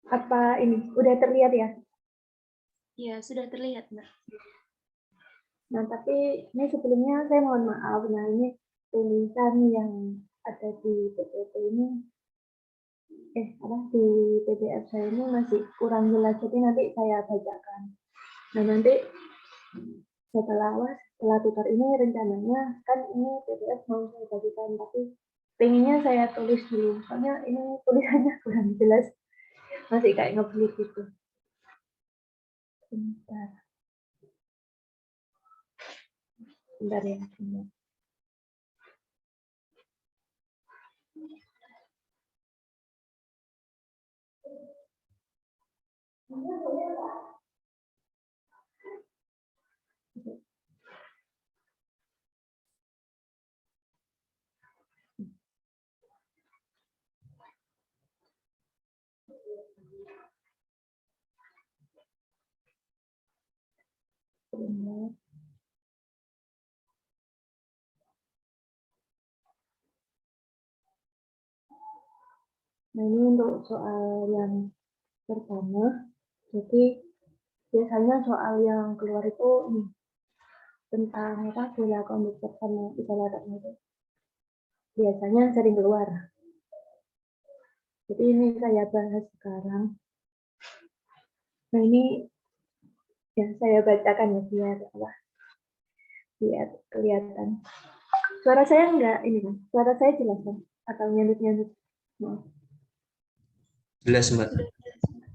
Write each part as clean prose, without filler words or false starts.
Apa ini udah terlihat ya? Ya, sudah terlihat, Mbak. Nah, tapi ini sebelumnya saya mohon maaf. Nah, ini tulisan yang ada di PPT ini, di PDF saya ini masih kurang jelas. Jadi nanti saya bacakan. Nah, nanti setelah tutor ini rencananya kan ini PDF mau saya bagikan, tapi pengennya saya tulis dulu. Soalnya ini tulisannya kurang jelas, masih kayak ngeblit gitu. Bentar. Bentar ya. Bentar. Nah, ini untuk soal yang pertama. Jadi biasanya soal yang keluar itu tentang bola komputer sama isolatornya itu biasanya sering keluar. Jadi ini saya bahas sekarang. Nah, ini ya saya bacakan ya biar kelihatan. Suara saya enggak ini kan? Suara saya jelas kan? Atau nyandut-nyandut? Maaf. Jelas, Mbak.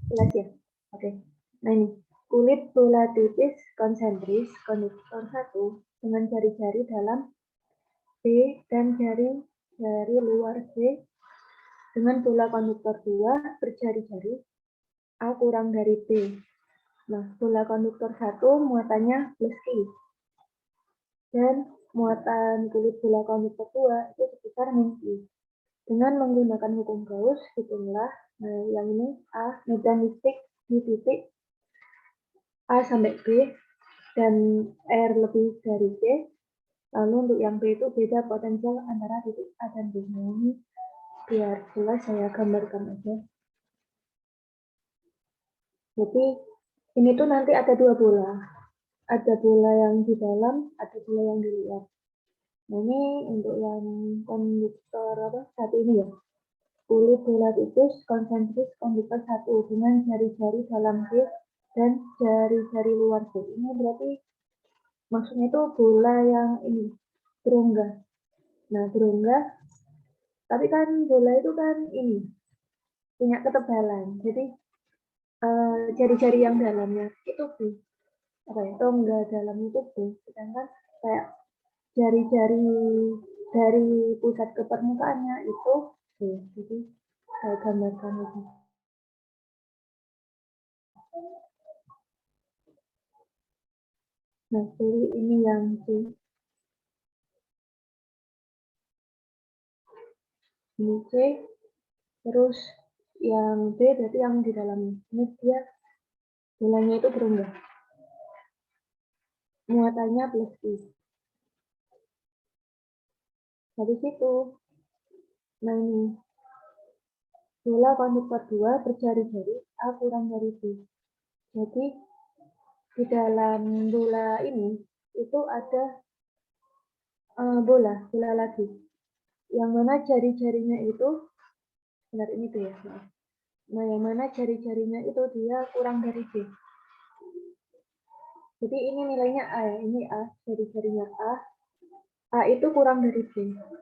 Jelas ya? Oke. Nah, ini kulit bola tipis konsentris konduktor 1 dengan jari-jari dalam B dan jari luar B dengan bola konduktor 2 berjari-jari A kurang dari B. Nah, bola konduktor 1 muatannya plus Q. Dan muatan kulit bola konduktor 2 itu sebesar min Q. Dengan menggunakan hukum Gauss, hitunglah, nah yang ini A, medan listrik di titik A sampai B, dan R lebih dari B. Lalu untuk yang B itu beda potensial antara titik A dan B. Nah, ini biar jelas saya gambarkan aja. Jadi ini tuh nanti ada dua bola. Ada bola yang di dalam, ada bola yang di luar. Nah, ini untuk yang konduktor satu ini ya. Kulit bola tipis konsentris konduktor 1 dengan jari-jari dalam B dan jari-jari luar B. Ini berarti maksudnya itu bola yang ini berongga. Nah, berongga, tapi kan bola itu kan ini punya ketebalan. Jadi jari-jari yang dalamnya itu B. Rongga dalam itu B. Sedangkan kayak jari-jari dari pusat ke permukaannya itu B. Jadi saya gambarkan itu. Nah, jadi ini yang C. Ini C. Terus yang B berarti yang di dalamnya. Ini dia bolanya itu berongga. Muatannya plus I. Dari situ. Nah, ini bola konduktor 2 berjari-jari A kurang dari B. Jadi di dalam bola ini itu ada bola lagi. Yang mana jari-jarinya itu benar ini tuh ya. Nah, yang mana jari-jarinya itu dia kurang dari B. Jadi ini nilainya A ya, ini A, jari-jarinya A. A itu kurang dari B.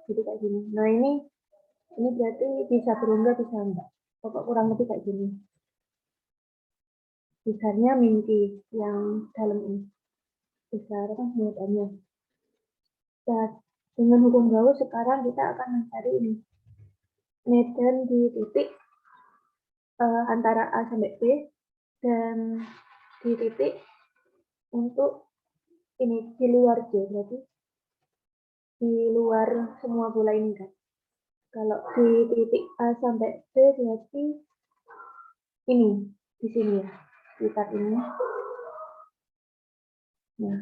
Jadi kayak gini. Nah, ini berarti bisa berongga bisa enggak. Pokok kurang lebih kayak gini. Besarnya minti yang dalam ini. Besar kan muatannya. Nah, dengan hukum Gauss sekarang kita akan mencari ini. Medan di titik antara A sampai B dan di titik untuk ini di luar J, berarti di luar semua bola ini kan. Kalau di titik A sampai B berarti ini di sini ya, sekitar ini. Nah,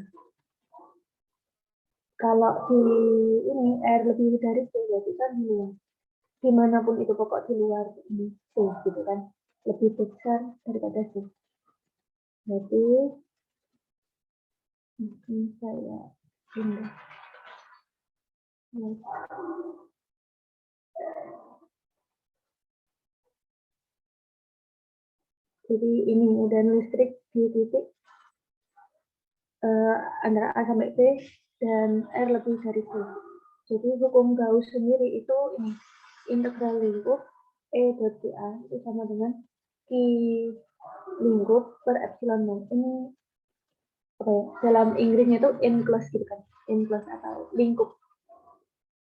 kalau di ini R lebih dari B berarti kan di luar. Dimanapun itu pokok di luar ini C gitu kan. C lebih besar daripada C. Jadi saya pindah. Jadi ini dan listrik di titik antara A sampai B dan R lebih dari C. Jadi hukum Gauss sendiri itu ini integral lingkup E dot dA itu sama dengan Q lingkup per epsilon nol. Ini apa ya? Dalam Inggrisnya itu enclosed gitu kan, enclosed atau lingkup.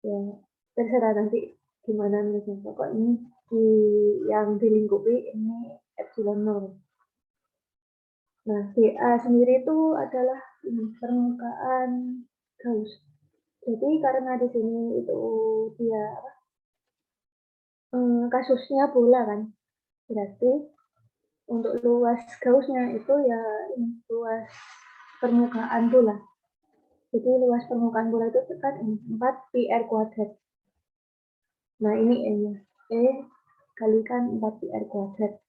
Ya terserah nanti gimana nulisnya. Pokoknya Q yang dilingkupi ini epsilon nol. Nah, dA sendiri itu adalah permukaan Gauss. Jadi karena di sini itu dia kasusnya bola kan, berarti untuk luas Gaussnya itu ya luas permukaan bola. Jadi luas permukaan bola itu kan 4 pi r kuadrat. Nah ini E-nya, E kalikan 4 pi r kuadrat.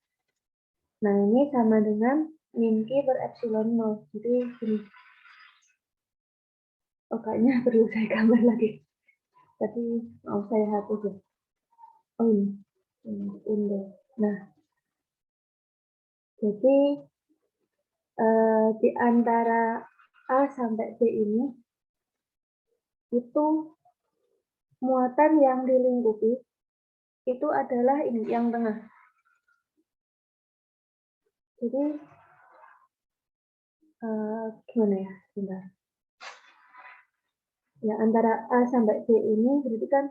Nah ini sama dengan min Q per epsilon 0. Jadi gini. Oh kayaknya perlu saya gambar lagi. Tapi mau saya hapus ya. Oh ini. Nah, jadi di antara A sampai B ini itu muatan yang dilingkupi itu adalah ini yang tengah. Jadi gimana ya? Bentar. Ya antara A sampai B ini berarti kan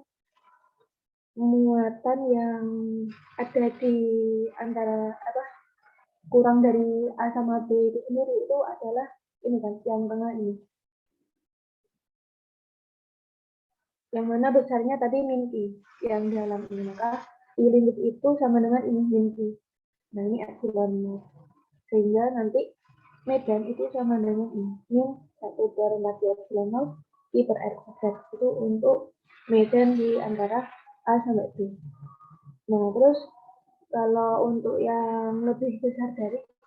muatan yang ada di antara kurang dari A sama B itu sendiri itu adalah ini kan yang tengah ini. Yang mana besarnya tadi min Q yang dalam ini, maka I lingkup itu sama dengan ini min Q. Nah ini epsilon, sehingga nanti medan itu sama dengan ini min 1/4 epsilon 0 I per R kuadrat. Itu untuk medan di antara A sampai B. Nah terus kalau untuk yang lebih besar dari C,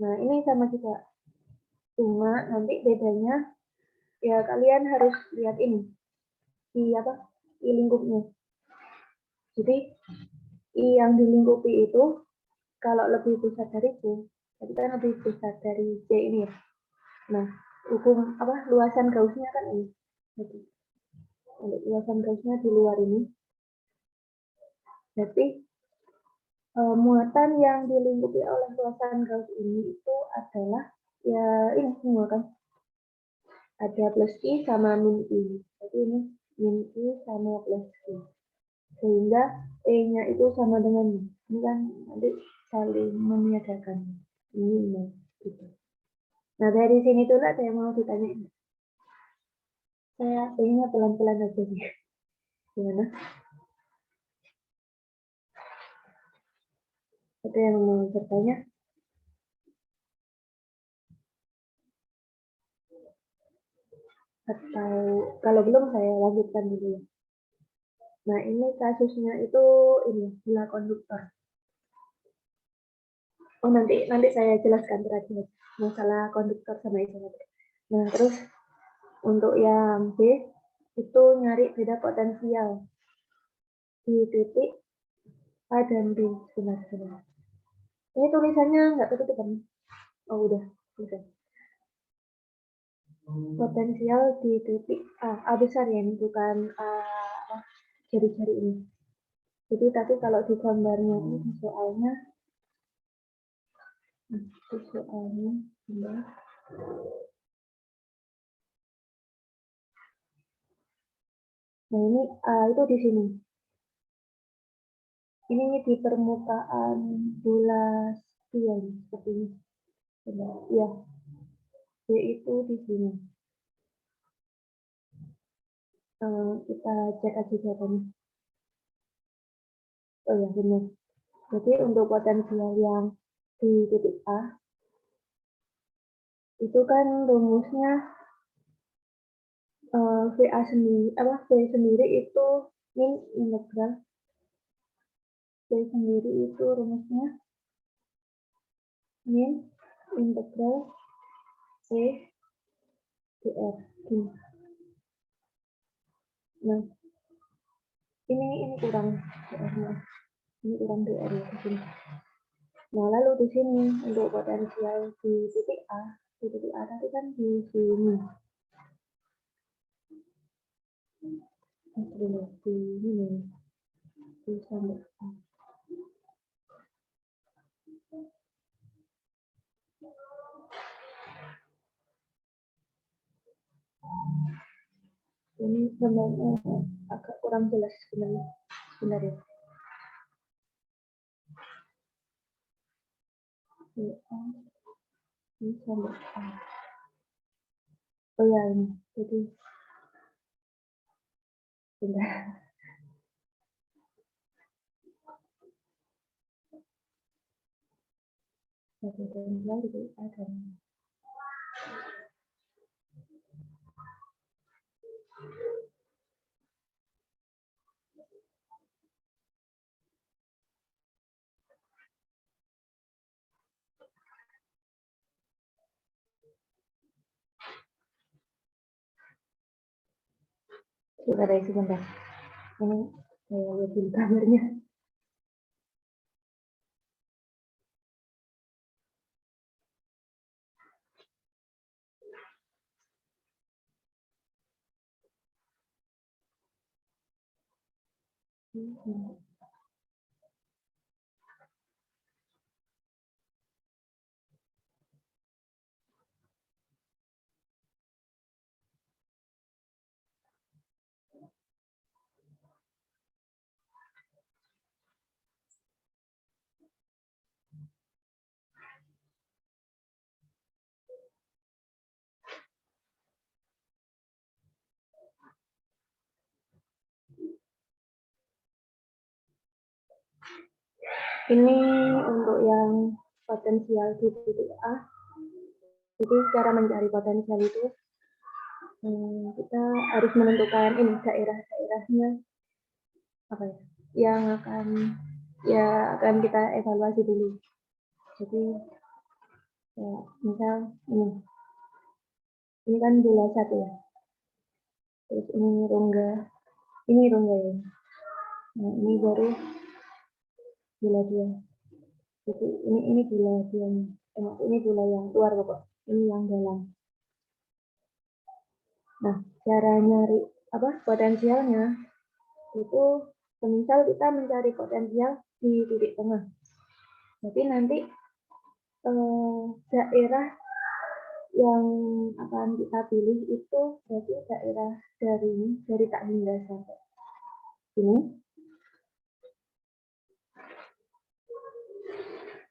nah ini sama juga, cuma nanti bedanya ya kalian harus lihat ini I lingkupnya. Jadi I yang dilingkupi itu kalau lebih besar dari C, berarti kan lebih besar dari C ini ya. Nah, hukum luasan Gaussnya kan ini. Jadi untuk luasan Gaussnya di luar ini. Jadi muatan yang dilingkupi oleh luasan Gauss ini itu adalah ya ini semua kan. Ada plus I sama min I. Jadi ini min I sama plus I. Sehingga E-nya itu sama dengan ini kan nanti saling meniadakan ini gitu. Nah dari sini tuh saya mau ditanya, saya pengennya pelan-pelan aja nih, gimana? Ada yang mau bertanya? Atau kalau belum saya lanjutkan dulu ya. Nah ini kasusnya itu ini bola konduktor. Oh nanti saya jelaskan terakhir masalah konduktor sama isometer. Nah terus untuk yang B itu nyari beda potensial di titik A dan B. Sebentar. Ini tulisannya nggak ketutup kan? Oh udah. Potensial di titik A besar ya, ini bukan jari-jari ini. Jadi tapi kalau di gambarnya ini soalnya nah ini itu di sini. Ini di permukaan bola spion seperti ini. Ya, B itu di sini. Kita cek aja jawabannya. Oh ya benar. Jadi untuk potensial yang di titik A itu kan rumusnya V sendiri itu min integral V sendiri itu rumusnya min integral P dr. Nah, ini kurang dr-nya. Ini kurang dr ya di sini. Nah, lalu di sini untuk potensial di titik A tadi kan di sini. Di sini. Di sampai A. Ini sebenarnya agak kurang jelas sebenarnya. Ini sampai A. Oh ya, ini. Jadi bentar. Potensial di A dan sebentar. Ini saya lihat dulu kameranya. Ini untuk yang potensial di titik A. Jadi cara mencari potensial itu kita harus menentukan ini daerah-daerahnya apa ya, yang akan kita evaluasi dulu. Jadi ya, misal ini kan bola 1 ya. Terus ini rongga ya. Nah, ini baru bola 2. Jadi ini bola 2. Ini bola yang luar pokok. Ini yang dalam. Nah, cara nyari potensialnya itu semisal kita mencari potensial di titik tengah. Jadi nanti daerah yang akan kita pilih itu berarti daerah dari tak hingga sampai ini.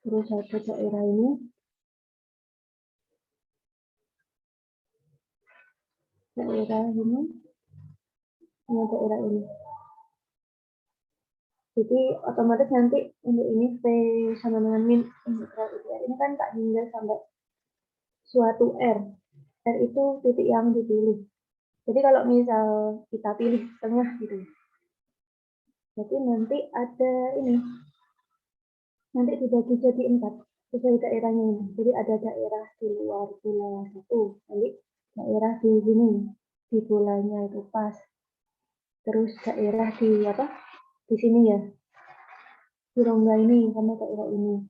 Terus ada daerah ini. Daerah ini. Ini daerah ini. Jadi otomatis nanti untuk ini V sama dengan min integral IR ini kan tak hingga sampai suatu R. R itu titik yang dipilih. Jadi kalau misal kita pilih tengah gitu, jadi nanti ada ini, nanti dibagi jadi 4 sesuai daerahnya ini. Jadi ada daerah di luar bola 1, nanti daerah di sini di bolanya itu pas. Terus daerah di sini ya, di rongga ini sama daerah ini.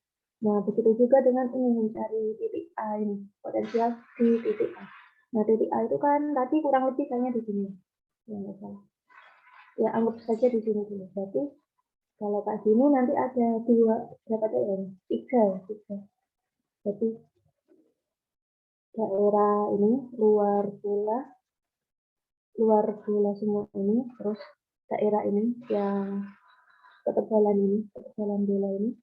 Nah, begitu juga dengan ini mencari titik A ini, potensial di titik A. Nah, titik A itu kan tadi kurang lebih kayaknya di sini. Ya, nggak salah. Ya, anggap saja di sini dulu. Berarti kalau kayak gini nanti ada berapa daerah? 3. Jadi daerah ini luar bola semua ini, terus daerah ini yang ketebalan bola ini,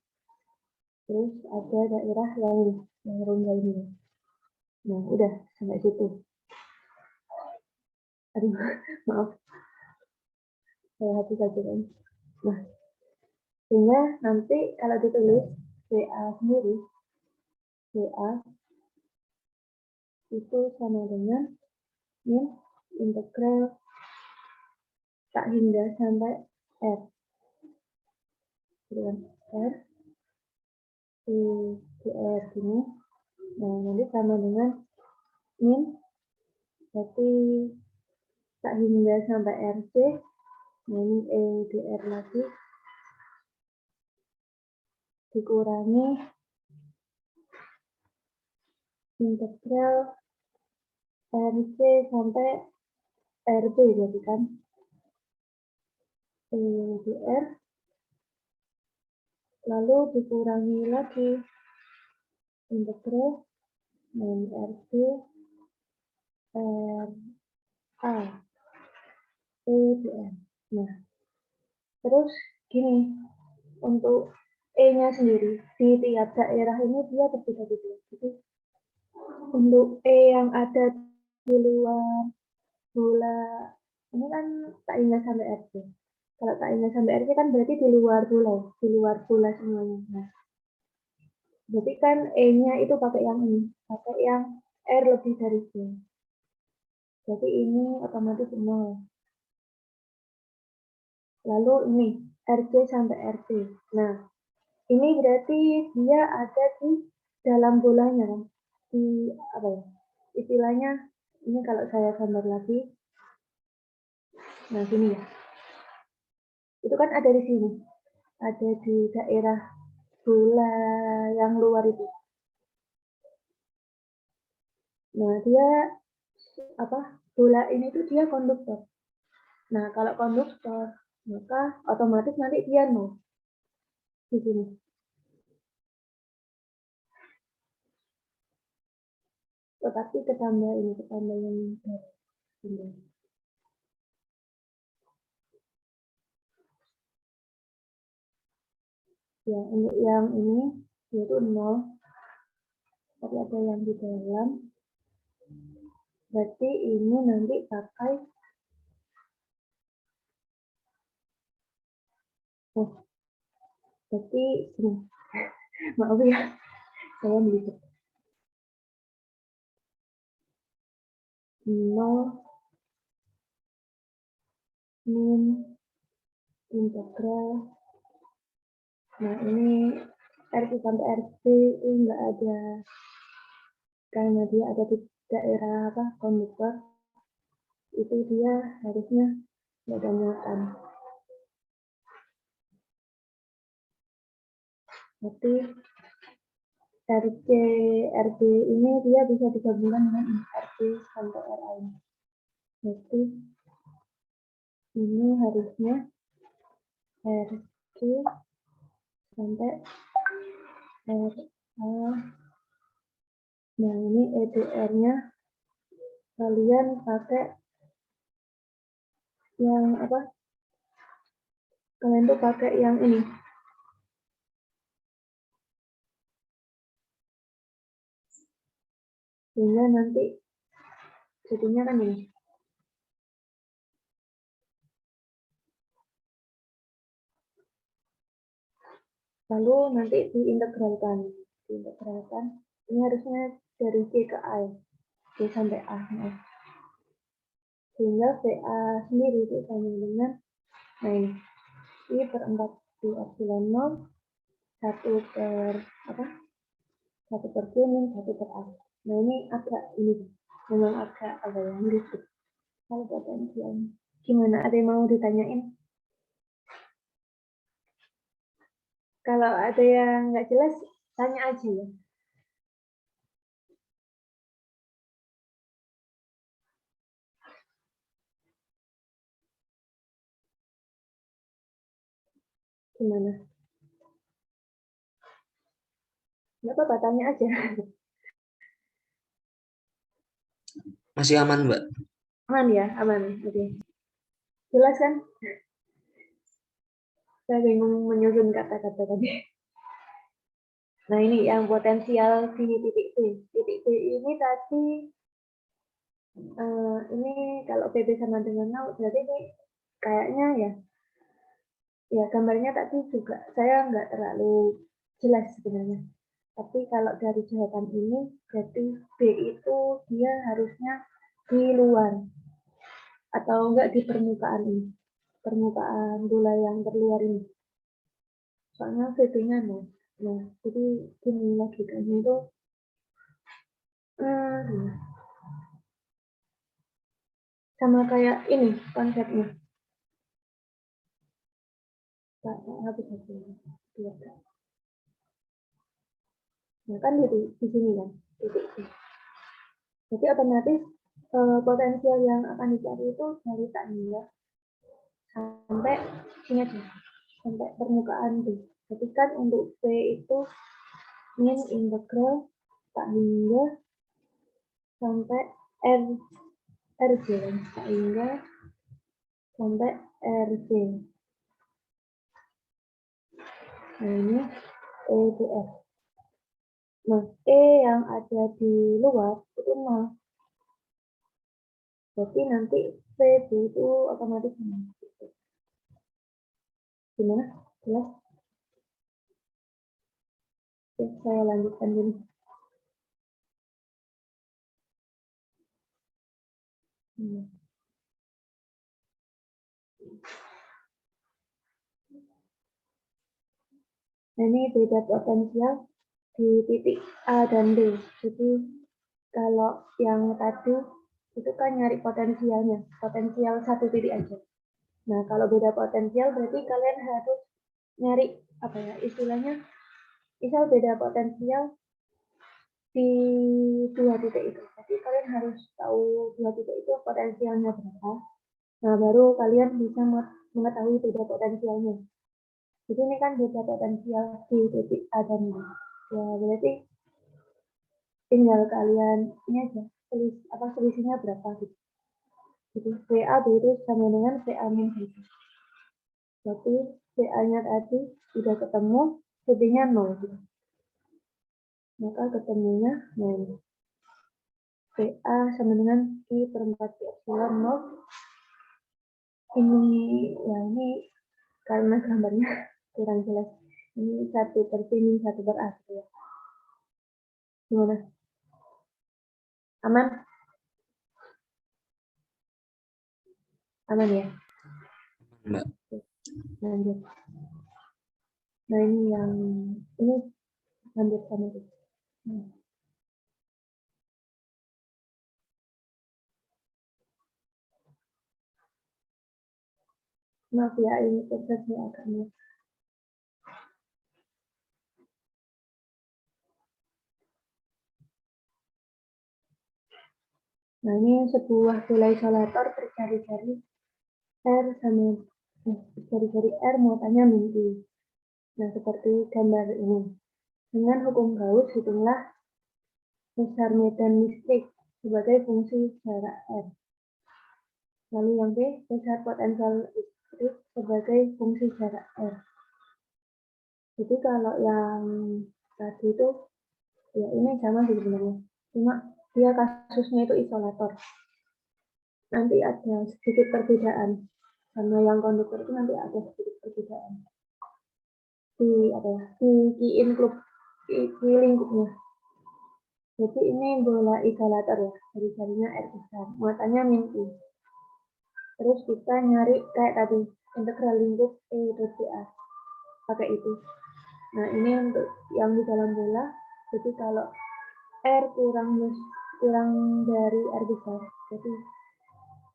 terus ada daerah yang rongga ini. Nah, udah sampai situ. Aduh, maaf. Saya hapus aja kan. Nah, sehingga nanti kalau ditulis WA sendiri, WA itu sama dengan min integral tak hingga sampai R. gitu kan, R DR gini. Nah, nanti sama dengan min, berarti tak hingga sampai RC, nah ini EDR lagi, dikurangi integral RC sampai RB, berarti kan EDR, lalu dikurangi lagi integral min RB RA EDR. Nah, terus gini, untuk E-nya sendiri di tiap daerah ini dia berbeda-beda. Jadi untuk E yang ada di luar bola ini kan tak ingat sampai RC. Kalau tak ingat sampai RC kan berarti di luar bola semuanya. Nah, berarti kan E-nya itu pakai yang ini, pakai yang R lebih dari C. Jadi ini otomatis 0. Lalu ini RC sampai RC. Nah, ini berarti dia ada di dalam bolanya kan? Di apa ya? Istilahnya ini kalau saya gambar lagi. Nah, sini ya. Itu kan ada di sini. Ada di daerah bola yang luar itu. Nah, dia apa? Bola ini tuh dia konduktor. Nah, kalau konduktor, maka otomatis nanti dia 0 di sini. Tetapi ketambah yang baru. Ya, untuk yang ini yaitu 0, tapi ada yang di dalam. Berarti ini nanti pakai berarti ini. Maaf ya, saya begitu. 0 min integral. Nah, ini RC sampai RC ini enggak ada, karena dia ada di daerah apa konduktor, itu dia harusnya nggak ada muatan. Tapi RB ini dia bisa digabungkan dengan RB sampai RA ini. Jadi ini harusnya RC sampai RA. Nah, ini EDR-nya kalian pakai yang apa? Kalian tuh pakai yang ini. Sehingga nanti jadinya kan ini. Lalu nanti diintegralkan. Ini harusnya dari C ke A. C sampai A. Nah. Sehingga VA sendiri itu sama dengan, nah ini, I per 4 di epsilon 0, 1 per apa? 1 per Q min 1 per A. Nah ini agak ini, memang agak yang ribet. Kalau potensial, gimana? Ada yang mau ditanyain? Kalau ada yang nggak jelas, tanya aja ya. Gimana? Nggak apa-apa, tanya aja. Masih aman, Mbak? Aman ya, aman. Oke. Jelas kan? Saya bingung menyusun kata-kata tadi. Nah, ini yang potensial di titik T. Titik T ini tadi, ini kalau PB sama dengan 0, berarti ini kayaknya ya gambarnya tadi juga saya nggak terlalu jelas sebenarnya. Tapi kalau dari jawaban ini, berarti B itu dia harusnya di luar. Atau enggak di permukaan ini. Permukaan bola yang terluar ini. soalnya VB-nya nol. Nah, jadi gini logikanya itu sama kayak ini konsepnya. Habis. Nah, kan di sini kan titik. Jadi otomatis potensial yang akan dicari itu dari tak hingga sampai sini aja, sampai permukaan B. Jadi kan untuk P itu min integral tak hingga sampai RC kan, tak hingga sampai RC. Nah ini EDF. Nah E yang ada di luar itu 0. Jadi nanti PB itu otomatis gimana? Jelas? Oke, saya lanjutkan dulu. Nah, ini beda potensial di titik A dan B. Jadi kalau yang tadi itu kan nyari potensialnya, potensial satu titik aja. Nah, kalau beda potensial berarti kalian harus nyari apa ya istilahnya, misal beda potensial di dua titik itu. Jadi kalian harus tahu dua titik itu potensialnya berapa. Nah, baru kalian bisa mengetahui beda potensialnya. Jadi ini kan beda potensial di titik A dan B. Ya, berarti tinggal kalian ini aja, selisihnya berapa gitu. Jadi VA itu sama dengan VA min 1. Berarti VA-nya tadi sudah ketemu, VB-nya 0 gitu. Maka ketemunya 0. VA sama dengan I per 4 pi epsilon 0. Ini ya ini karena gambarnya kurang jelas. Ini 1 per P min 1 per A gitu ya. Gimana? Aman? Aman ya? Mbak. Lanjut. Nah ini yang ini lanjut sama itu. Maaf ya, ini prosesnya agak mudah. Nah ini sebuah bola isolator berjari-jari R sama berjari-jari R muatannya min I. Nah seperti gambar ini. Dengan hukum Gauss hitunglah besar medan listrik sebagai fungsi jarak R. Lalu yang B, besar potensial listrik sebagai fungsi jarak R. Jadi kalau yang tadi itu ya ini sama sih sebenarnya. Cuma dia kasusnya itu isolator. Nanti ada sedikit perbedaan. Sama yang konduktor itu nanti ada sedikit perbedaan. Di apa ya? Di lingkupnya. Jadi ini bola isolator ya, jari-jarinya R besar, muatannya min I. Terus kita nyari kayak tadi, integral lingkup E dot dA. Pakai itu. Nah ini untuk yang di dalam bola, jadi kalau R kurang dari R besar, jadi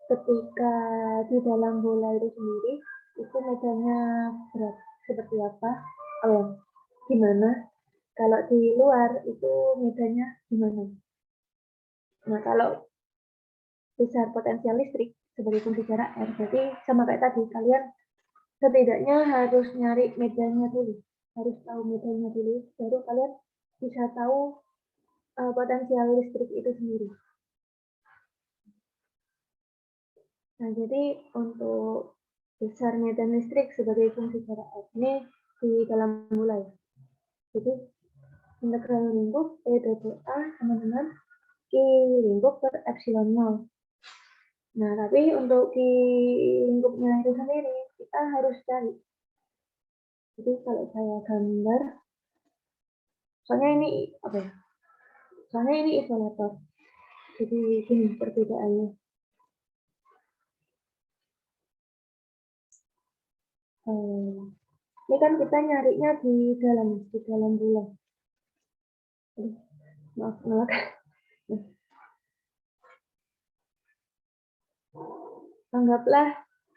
ketika di dalam bola itu sendiri, itu medannya berat seperti apa? Oh, gimana? Kalau di luar itu medannya gimana? Nah kalau besar potensial listrik sebagai fungsi jarak R, berarti sama kayak tadi, kalian setidaknya harus nyari medannya dulu, harus tahu medannya dulu, baru kalian bisa tahu potensial listrik itu sendiri. Nah, jadi untuk besar medan listrik sebagai fungsi jarak R ini di dalam bola ya. Jadi integral lingkup E dot A sama dengan Q lingkup per epsilon 0. Nah, tapi untuk Q lingkupnya itu sendiri kita harus cari. Jadi kalau saya gambar, soalnya ini apa ya? Soalnya ini isolator. Jadi gini perbedaannya. Ini kan kita nyarinya di dalam bulan. Maaf, ngelak. Anggaplah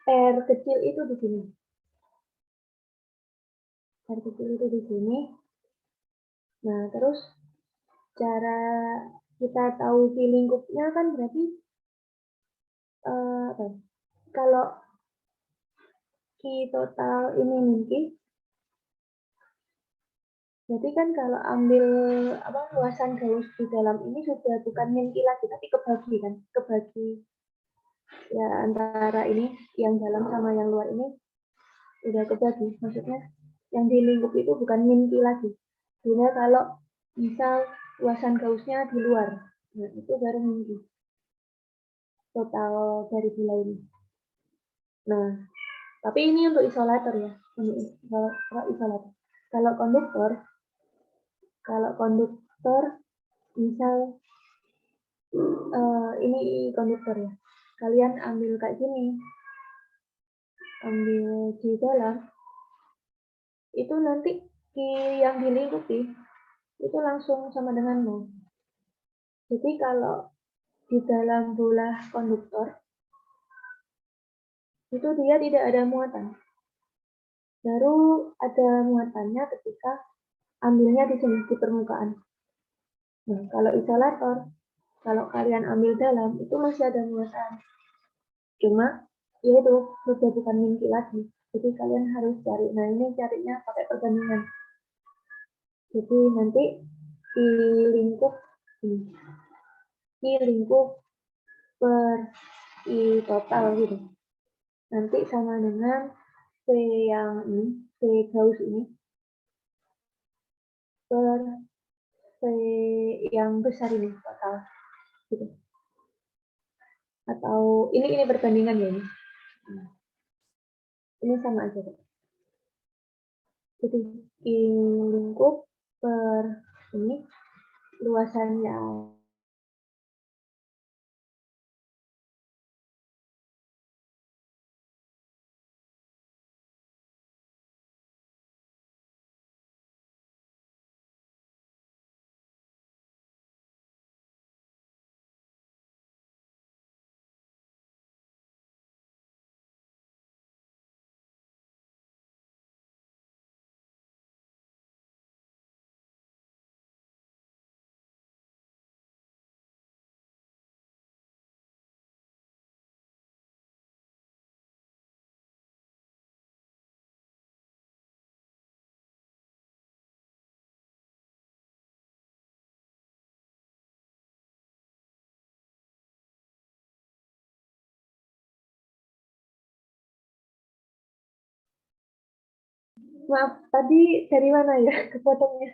R kecil itu di sini. R kecil itu di sini. Nah, terus cara kita tahu si lingkupnya kan berarti kalau Q total ini min Q, berarti kan kalau ambil luasan Gauss di dalam ini sudah bukan min Q lagi, tapi kebagi ya antara ini yang dalam sama yang luar ini udah kebagi. Maksudnya yang di lingkup itu bukan min Q lagi. Sehingga kalau misal luasan Gaussnya di luar, nah itu baru min Q total dari bola ini. Nah, tapi ini untuk isolator ya, isolator. Kalau konduktor, misal ini konduktor ya, kalian ambil kayak gini, ambil di dalam, itu nanti yang dilingkupi itu langsung sama dengan 0. Jadi kalau di dalam bola konduktor itu dia tidak ada muatan. Baru ada muatannya ketika ambilnya di sini di permukaan. Nah, kalau isolator, kalau kalian ambil dalam itu masih ada muatan. Cuma yaitu sudah bukan min Q lagi. Jadi kalian harus cari. Nah, ini carinya pakai perbandingan. Jadi nanti di lingkup per I total gitu. Nanti sama dengan V yang ini, V Gauss ini, per V yang besar ini total. Gitu. Atau ini perbandingan ya ini. Ini sama aja. Jadi I lingkup per ini luasannya maaf, tadi dari mana ya kepotongnya?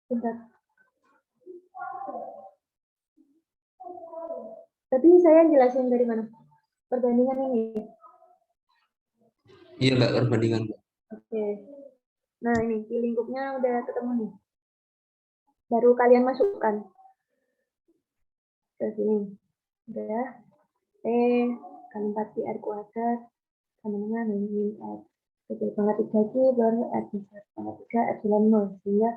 Bentar. Tadi saya jelasin dari mana? Perbandingan ini. Iya Mbak, perbandingan Mbak. Oke. Nah, ini di lingkupnya udah ketemu nih. Baru kalian masukkan ke sini. Udah. Kali 4 pi R kuadrat sama dengan min R. Kecil pangkat 3 Q baru R besar pangkat 3 epsilon 0. Sehingga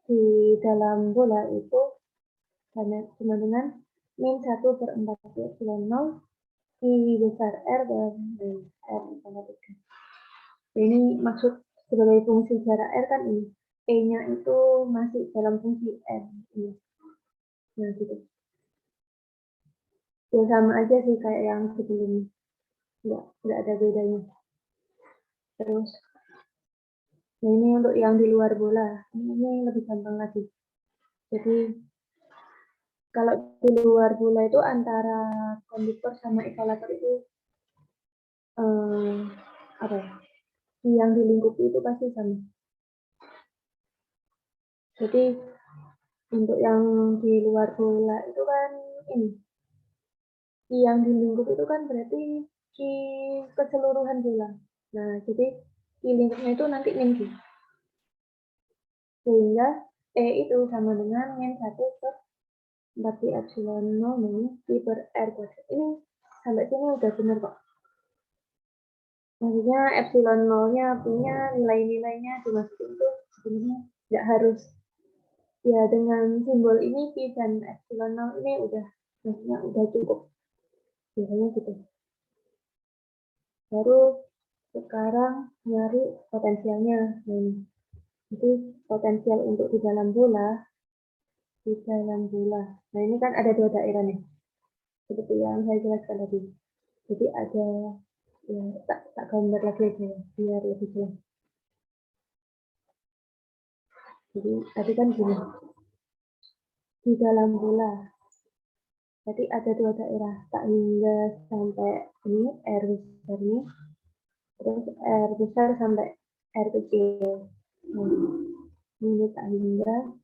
di dalam bola itu sama dengan min 1/4 pi epsilon 0 Q besar R dan R pangkat 3. Ini maksud sebagai fungsi jarak R kan ini. E-nya itu masih dalam fungsi R. Ini. Nah, gitu. Ya sama aja sih kayak yang sebelumnya. Nggak ada bedanya. Terus, nah ini untuk yang di luar bola. Ini lebih gampang lagi. Jadi, kalau di luar bola itu antara konduktor sama isolator itu apa ya? Yang dilingkupi itu pasti sama. Jadi untuk yang di luar bola itu kan ini. Yang dilingkup itu kan berarti keseluruhan bola. Nah, jadi di lingkupnya itu nanti min Q. Sehingga E itu sama dengan min 1/4 pi epsilon 0 min Q per R kuadrat. Ini sampai sini udah benar kok. Maksudnya epsilon nolnya punya nilai-nilainya dimasukin tuh sebenarnya nggak harus ya dengan simbol ini pi dan epsilon nol ini maksudnya udah cukup biasanya gitu. Baru sekarang nyari potensialnya. Nah, jadi potensial untuk di dalam bola. Nah ini kan ada dua daerah nih, seperti yang saya jelaskan tadi. Jadi ada ya, tak gambar lagi aja ya, biar lebih jelas. Jadi tadi kan gini, di dalam bola. Jadi ada dua daerah, tak hingga sampai ini R besar ini, terus R besar sampai R kecil. Nah, ini tak hingga,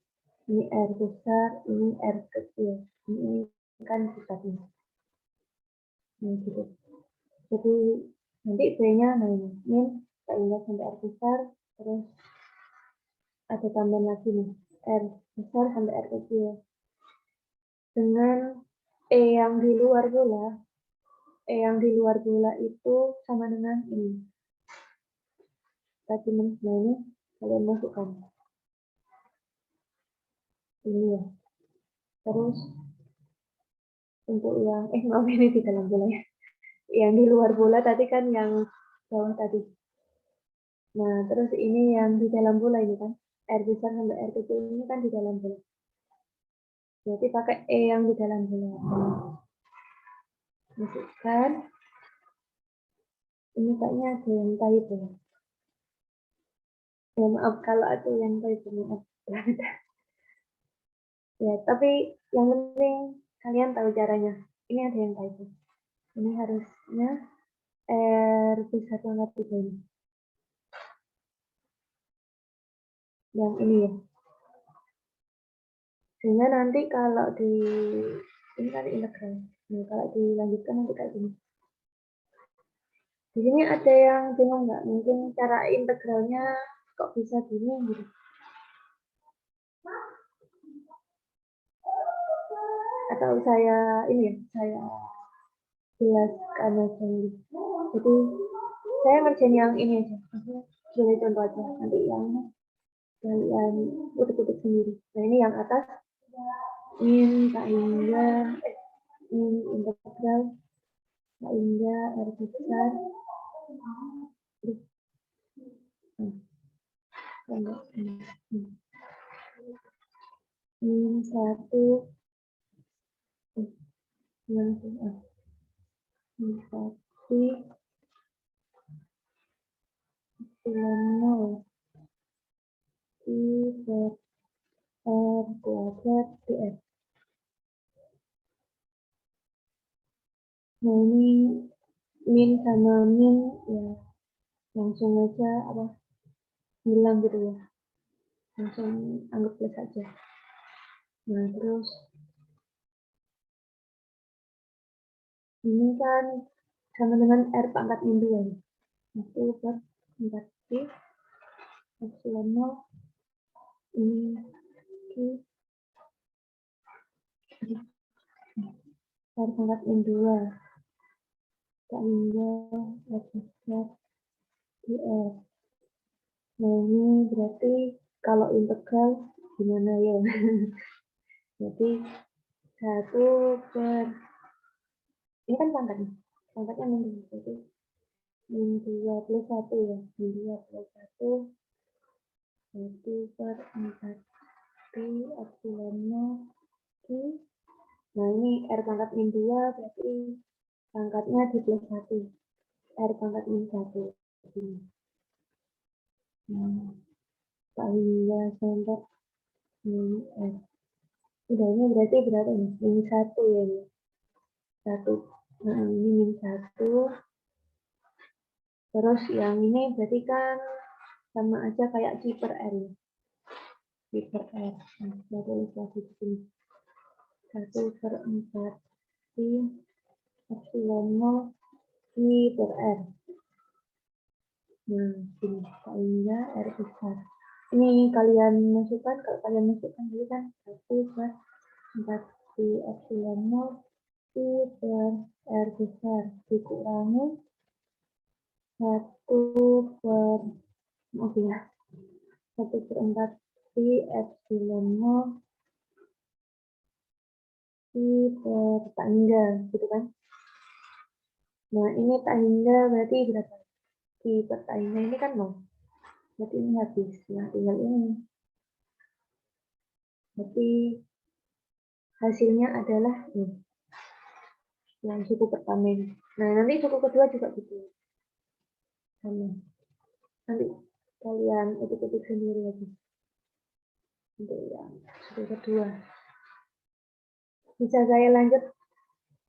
ini R besar, ini R kecil. Ini kan pusatnya. Nah, gitu. Jadi nanti B-nya nah ini tak hingga sampai R besar, terus ada tambahan lagi nih, R besar sampai R kecil. Dengan E yang di luar bola, itu sama dengan ini. Tadi nah ini kalian masukkan. Ini ya. Terus untuk yang, maaf ini di dalam bola ya. Yang di luar bola tadi kan yang bawah tadi. Nah, terus ini yang di dalam bola ini kan. R besar sampai R kecil ini kan di dalam bola. Berarti pakai E yang di dalam bola. Masukkan. Ini kayaknya ada yang typo. Ya maaf kalau ada yang typo, maaf. Ya, tapi yang penting kalian tahu caranya. Ini ada yang typo. Ini harusnya R besar pangkat 3 ini. Yang ini ya. Sehingga nanti kalau ini kan integral. Nah, kalau dilanjutkan nanti kayak gini. Di sini ada yang bingung nggak? Mungkin cara integralnya kok bisa gini gitu. Atau saya jelaskan aja gitu. Jadi saya ngerjain yang ini aja. Jadi contoh aja. Nanti yang kalian utik-utik sendiri. Nah ini yang atas min tak hingga min integral tak hingga R besar min 1 min 1 0 I per R kuadrat dx. Nah ini min sama min ya langsung aja hilang gitu ya, langsung anggap plus aja. Nah terus ini kan sama dengan R pangkat min 2 nih. 1 per 4 pi epsilon 0 ini R pangkat min 2 tak hingga R besar dr. Nah ini berarti kalau integral gimana ya? Jadi 1 per ini kan pangkatnya min 2, jadi min 2 plus 1 ya, min 2 plus 1 per 4 pi epsilon 0 pi. Nah ini R pangkat min 2 berarti pangkatnya di plus 1, R pangkat min 1 ini. Tak hingga sampai min R. Udah ini berarti berapa nih? Min 1 ya ini. 1. Nah ini min 1. Terus yang ini berarti kan sama aja kayak Q per R. Q per R. Nah, saya tulis lagi di sini. 1 per 4 pi epsilon 0 Q per R. Nah, ini kayaknya R besar. Ini kalian masukkan, kalau kalian masukkan dulu kan 1 per 4 pi epsilon 0 Q per R besar dikurangi 1/4 pi epsilon 0 pi per tanggal, gitu kan? Nah, ini tanggal berarti berapa? Pi per tanggal ini kan 0. Berarti ini habis. Nah, tinggal ini. Berarti hasilnya adalah ini. Yang suku pertama ini. Nah, nanti suku kedua juga gitu. Sama. Nanti kalian ketik sendiri aja. Untuk yang suku kedua. Bisa saya lanjut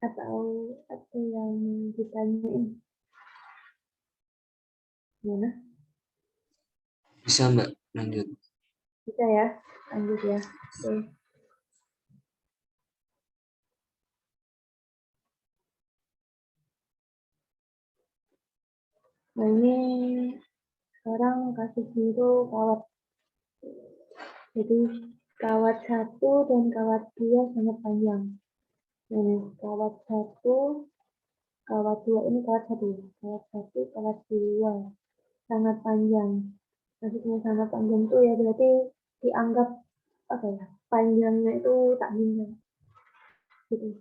atau yang ditanyain? Gimana? Bisa Mbak, lanjut. Bisa ya? Lanjut ya. Oke. Nah, ini sekarang kasus itu kawat. Jadi kawat 1 dan kawat 2 sangat panjang. Nah, kawat 1, kawat 2 ini kawat 1. Kawat 1, kawat 2 sangat panjang. Maksudnya sangat panjang itu ya berarti dianggap apa ya? Panjangnya itu tak hingga. Gitu.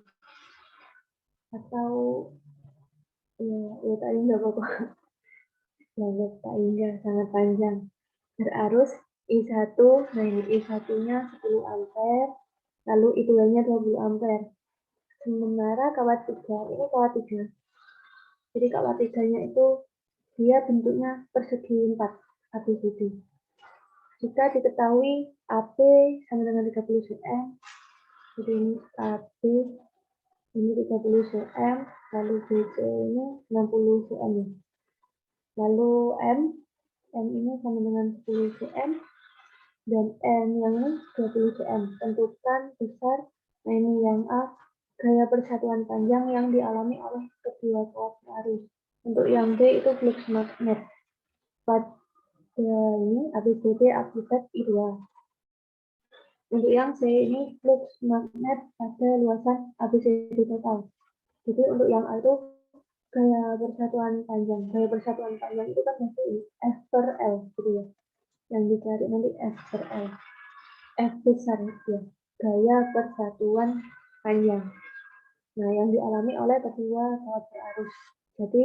Atau ya tak hingga pokoknya. Dianggap tak hingga sangat panjang. Berarus I1, nah ini I1-nya 10 ampere, lalu I2-nya 20 ampere. Sementara kawat 3, ini kawat 3. Jadi kawat 3-nya itu dia bentuknya persegi 4, ABCD. Jika diketahui AB sama dengan 30 cm, jadi ini AB, ini 30 cm, lalu BC ini 60 cm. Lalu M ini sama dengan 10 cm, dan N yang ini 20 cm. Tentukan besar, nah ini yang A, gaya persatuan panjang yang dialami oleh kedua kawat arus. Untuk yang B itu flux magnet. Pada ini ABCD akibat I2. Untuk yang C ini flux magnet pada luasan ABCD total. Jadi untuk yang A itu gaya persatuan panjang. Gaya persatuan panjang itu kan nanti F per L gitu ya. Yang dicari nanti F per L. F besar ya. Gaya persatuan panjang. Nah, yang dialami oleh kedua kawat berarus. Jadi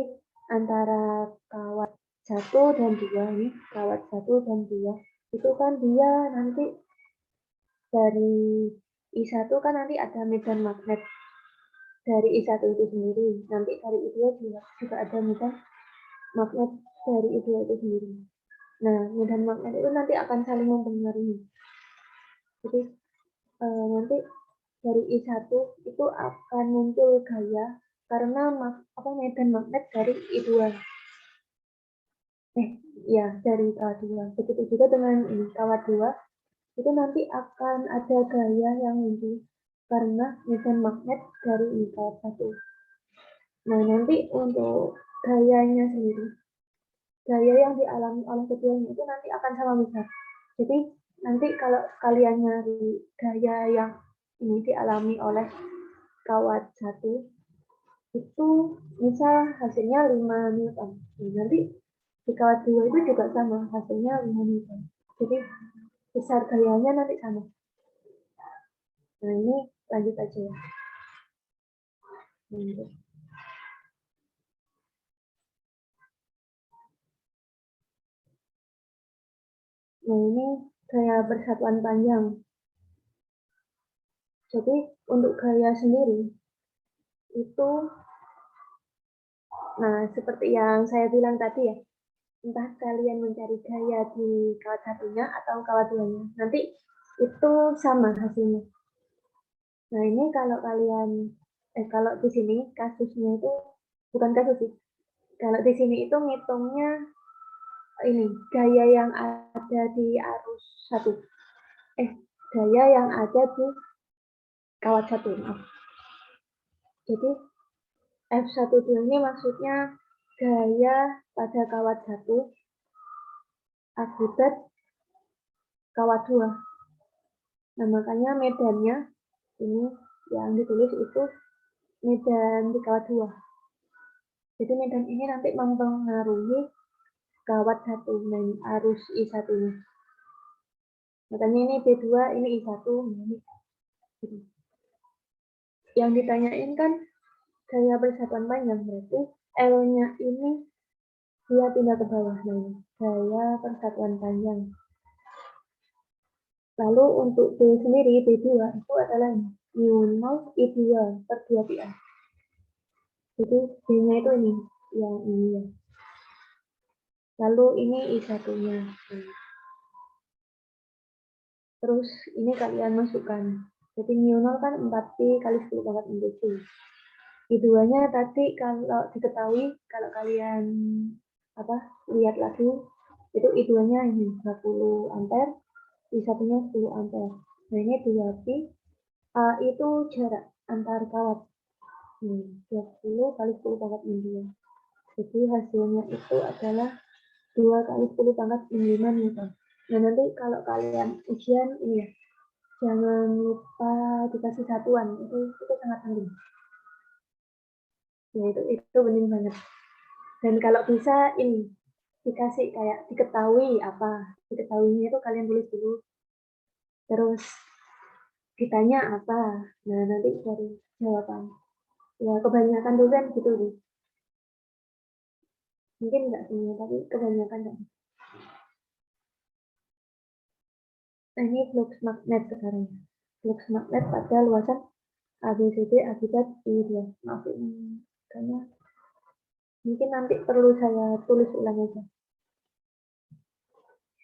antara kawat 1 dan 2 ini, kawat 1 dan 2 itu kan dia nanti dari I1 kan nanti ada medan magnet dari I1 itu sendiri. Nanti dari I2 juga ada medan magnet dari I2 itu sendiri. Nah, medan magnet itu nanti akan saling mempengaruhi. Jadi nanti dari I1 itu akan muncul gaya karena medan magnet dari I2. Ya, dari kawat 2. Begitu juga dengan ini, kawat 2, itu nanti akan ada gaya yang muncul karena medan magnet dari ini, kawat 1. Nah, nanti untuk gayanya sendiri, gaya yang dialami oleh keduanya itu nanti akan sama besar. Jadi, nanti kalau kalian nyari gaya yang ini dialami oleh kawat 1, itu misal hasilnya 5 Newton. Nah, nanti di kawat 2 itu juga sama, hasilnya 5 Newton. Jadi besar gayanya nanti sama. Nah, ini lanjut aja ya. Lanjut. Nah, ini gaya persatuan panjang. Jadi untuk gaya sendiri itu, nah seperti yang saya bilang tadi ya, entah kalian mencari gaya di kawat 1-nya atau kawat 2-nya, nanti itu sama hasilnya. Nah, ini kalau kalian kalau di sini kasusnya itu bukan kasus sih. Kalau di sini itu ngitungnya ini gaya yang ada di arus 1. Gaya yang ada di kawat 1. Jadi F12 ini maksudnya gaya pada kawat 1 akibat kawat 2. Nah, makanya medannya ini yang ditulis itu medan di kawat 2. Jadi medan ini nanti mempengaruhi kawat 1, nah ini arus I1-nya. Makanya ini B2, ini I1, ini. Yang ditanyain kan gaya persatuan panjang, berarti L-nya ini dia pindah ke bawah. Nah ini gaya persatuan panjang. Lalu untuk B sendiri, B2 itu adalah mu0 I2 per 2 pi. Jadi B-nya itu ini, yang ini ya. Lalu ini I1-nya. Terus ini kalian masukkan. Jadi mu0 kan 4pi kali 10 pangkat 6. I2-nya tadi kalau diketahui, kalau kalian lihat lagi, itu I2-nya ini 20 ampere, I1-nya 10 ampere. Nah ini 2pi, A itu jarak antar kawat. 20 kali 10 pangkat 6. Jadi hasilnya itu adalah 2 kali 10 pangkat 65 Newton. Nah nanti kalau kalian ujian ini ya, jangan lupa dikasih satuan, itu sangat penting. Ya itu penting banget. Dan kalau bisa ini dikasih kayak diketahui apa, diketahuinya itu kalian tulis dulu. Terus ditanya apa, nah nanti cari jawaban. Ya kebanyakan dosen gitu nih. Mungkin nggak semua, tapi kebanyakan enggak. Nah ini flux magnet sekarang. Flux magnet pada luasan ABCD akibat I2. Maafin, karena mungkin nanti perlu saya tulis ulang aja.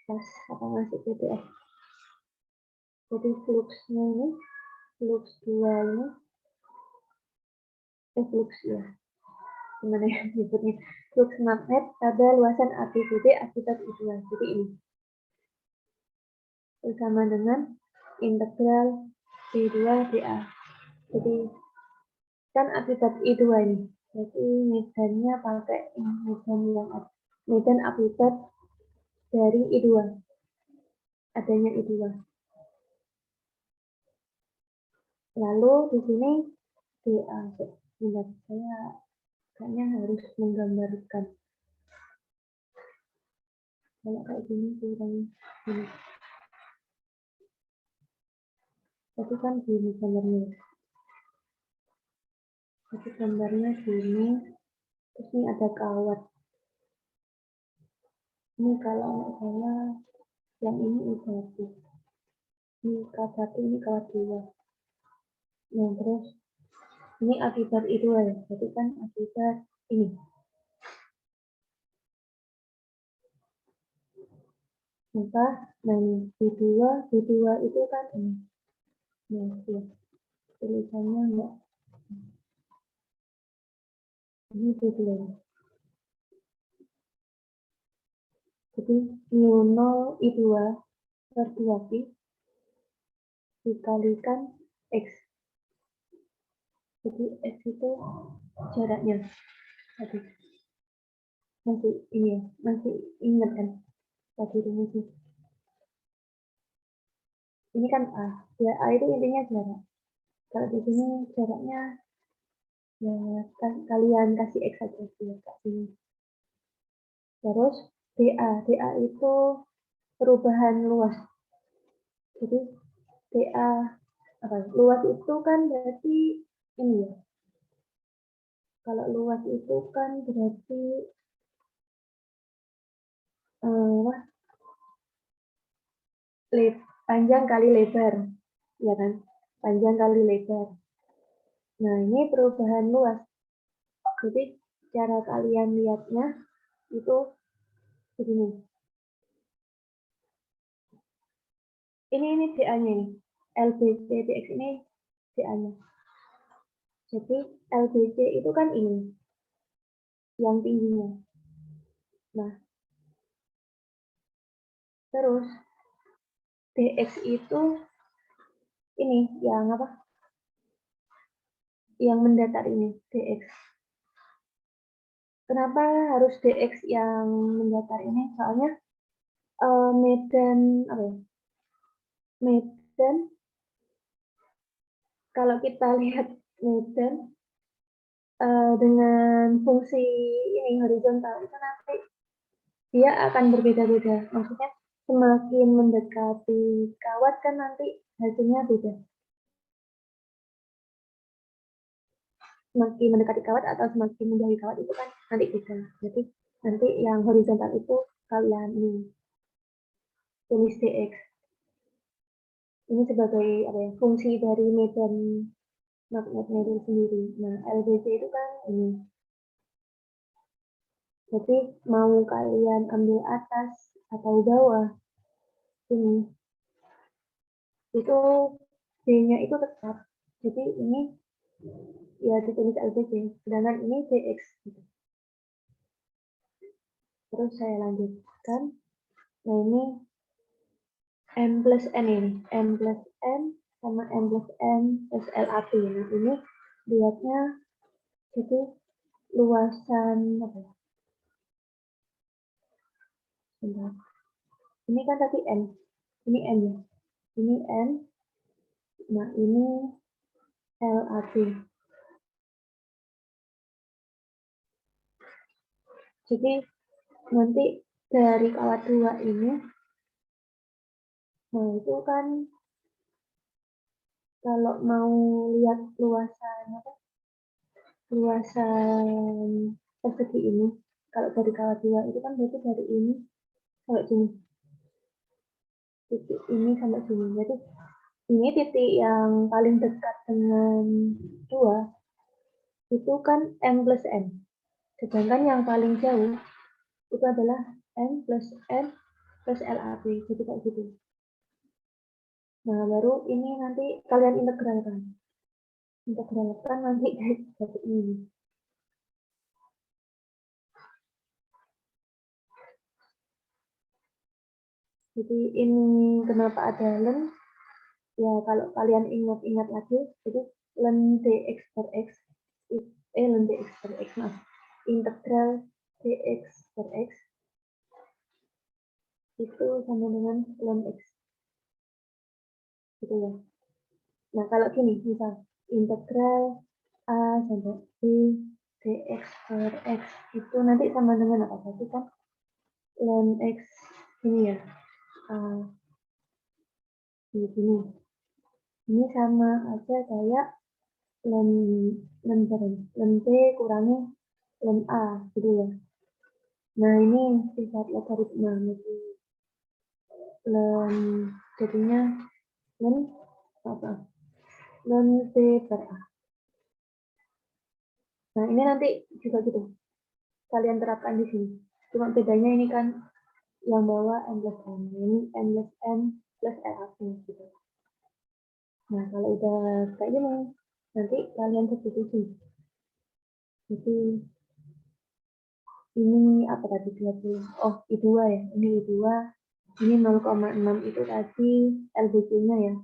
Pas apa masih PDF. Jadi fluxnya ini, flux 2 ini, flux ya. Gimana ya nyebutnya? Flux magnet pada luasan ABCD akibat I2. Jadi ini. Bersama dengan integral D2 dA. Jadi kan akibat I2 ini. Jadi medannya pakai medan akibat dari I2. Adanya I2. Lalu di sini dA. Bentar, saya kayaknya harus menggambarkan. Kalau kayak gini kurang ini. Tapi kan gini gambarnya. Jadi gambarnya gini. Terus ini ada kawat. Ini kalau saya yang ini I1. Ini K1, ini kawat 2. Nah, terus ini akibat I2 ya. Jadi kan akibat ini. Maka, nah ini B2 itu kan ini. Nah, ya. Tulisannya enggak. Ini B2. Jadi mu0 I2 per 2pi dikalikan X. Jadi X itu jaraknya. Tadi. Masih ini ya, masih ingat kan? Tadi rumusnya. Ini kan A. Ya A itu intinya jarak. Kalau di sini jaraknya ya kalian kasih X saja ya sini. Terus DA itu perubahan luas. Jadi DA luas itu kan berarti ini ya. Kalau luas itu kan berarti panjang kali lebar, ya kan? Panjang kali lebar. Nah ini perubahan luas. Jadi cara kalian lihatnya itu begini. Ini DA-nya ini. LBC DX ini DA-nya. Jadi LBC itu kan ini. Yang tingginya. Nah. Terus DX itu ini yang apa? Yang mendatar ini, DX. Kenapa harus DX yang mendatar ini? Soalnya medan apa ya? Medan kalau kita lihat medan dengan fungsi ini horizontal itu nanti dia akan berbeda-beda. Maksudnya semakin mendekati kawat kan nanti hasilnya beda. Semakin mendekati kawat atau semakin menjauhi kawat itu kan nanti beda. Jadi nanti yang horizontal itu kalian ini tulis dx. Ini sebagai apa ya, fungsi dari medan magnetnya itu sendiri. Nah, LBC itu kan ini. Jadi mau kalian ambil atas atau bawah ini, itu D-nya itu tetap. Jadi ini ya ditulis LBC, sedangkan ini dx. Terus saya lanjutkan. Nah ini M plus N ini, M plus N sama M plus N plus LAP. Nah ini lihatnya jadi luasan apa ya? Bentar. Ini kan tadi N, ini N ya, ini N, nah ini LAP. Jadi nanti dari kawat dua ini, nah itu kan kalau mau lihat luasan apa? Luasan persegi ini, kalau dari kawat dua itu kan berarti dari ini sampai sini, titik ini sampai sini. Jadi ini titik yang paling dekat dengan dua itu kan M plus N, sedangkan yang paling jauh itu adalah M plus N plus LAP. Jadi kayak gitu. Nah baru ini nanti kalian integralkan nanti seperti ini. Jadi ini kenapa ada len? Ya kalau kalian ingat-ingat lagi, jadi len dx per x, len dx per x, maaf, integral dx per x itu sama dengan len x, gitu ya. Nah kalau gini, misal integral a sampai b dx per x itu nanti sama dengan apa? Berarti kan len x ini ya, di sini. Ini sama aja kayak len T kurangi len A gitu ya. Nah ini sifat logaritma, len jadinya len apa? Len T per A. Nah ini nanti juga gitu, kalian terapkan di sini. Cuma bedanya ini kan yang bawah n plus n, ini n plus n plus LAP gitu. Nah kalau udah kayak gini, nanti kalian substitusi. Jadi ini apa tadi 20? Oh, I2 ya. Ini I2. Ini 0,6 itu tadi LBC-nya ya.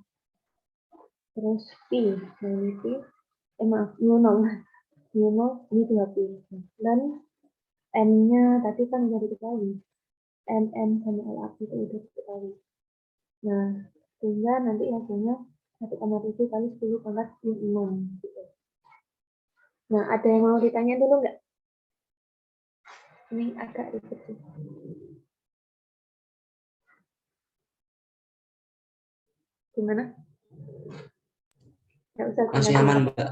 Terus Pi. Nah, ini Pi. Maaf, mu 0. Mu 0, ini 2 Pi. Dan N-nya tadi kan udah diketahui. NN sama LAP itu udah diketahui. Nah, sehingga nanti hasilnya 1,7 kali 10 pangkat 6 gitu. Nah, ada yang mau ditanya dulu nggak? Ini agak ribet sih. Gimana? Nggak usah Masih aman, Mbak.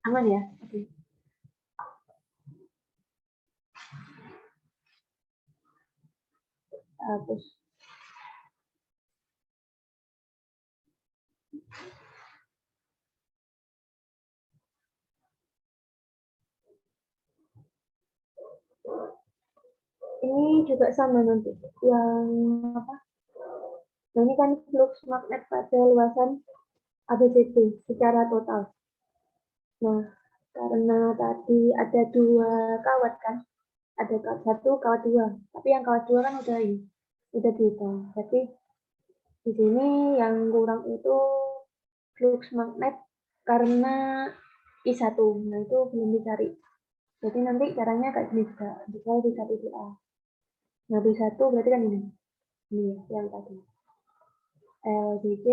Aman ya? Oke. Terus ini juga sama nanti yang apa? Nah ini kan flux magnet pada luasan ABCD secara total. Nah karena tadi ada dua kawat kan, ada kawat satu, kawat dua. Tapi yang kawat dua kan udah dihitung. Jadi di sini yang kurang itu flux magnet karena I1. Nah itu belum dicari. Jadi nanti caranya kayak gini juga. Bisa di 1 di A. Nah B1 berarti kan ini. Ini yang tadi. LBC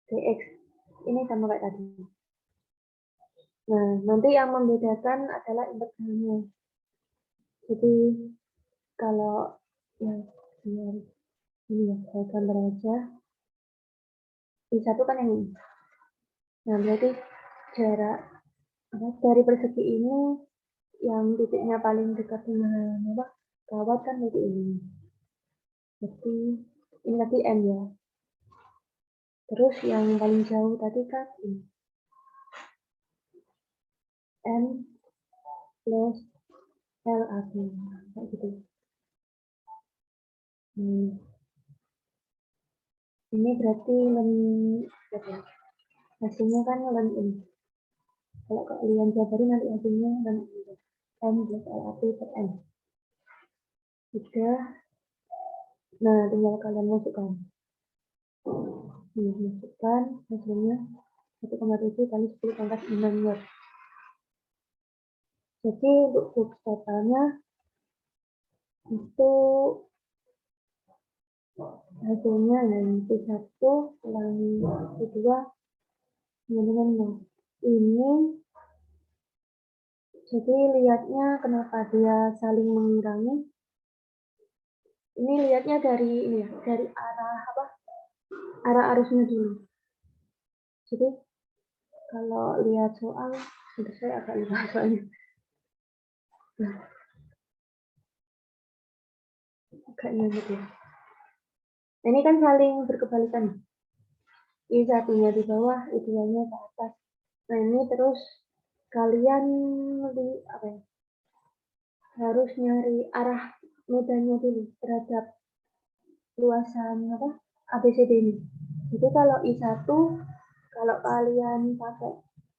dx ini sama kayak tadi. Nah, nanti yang membedakan adalah integralnya. Jadi kalau yang ini ya, saya gambar aja. I1 kan yang ini. Nah, berarti jarak dari persegi ini yang titiknya paling dekat dengan kawat kan titik ini. Jadi ini tadi M ya. Terus yang paling jauh tadi kan ini. M plus LAB. Kayak gitu. Ini berarti hasilnya kan lem ini. Kalau kalian jabari nanti hasilnya lem ini. M plus LAB per M. Sudah. Nah, tinggal kalian masukkan. Masukkan hasilnya 1,7 kali 10 pangkat 6 watt. Jadi untuk box totalnya itu hasilnya nanti 1 kurangi 2 dengan 0. Ini jadi lihatnya kenapa dia saling mengurangi. Ini lihatnya dari ini ya, dari arah arusnya dulu. Jadi kalau lihat soal, sudah saya agak lupa soalnya. Nah, agaknya gitu ya. Nah, ini kan saling berkebalikan. I1-nya di bawah, I2-nya ke atas. Nah, ini terus kalian harus nyari arah medannya dulu terhadap luasan ABCD ini. Jadi kalau I1, kalau kalian pakai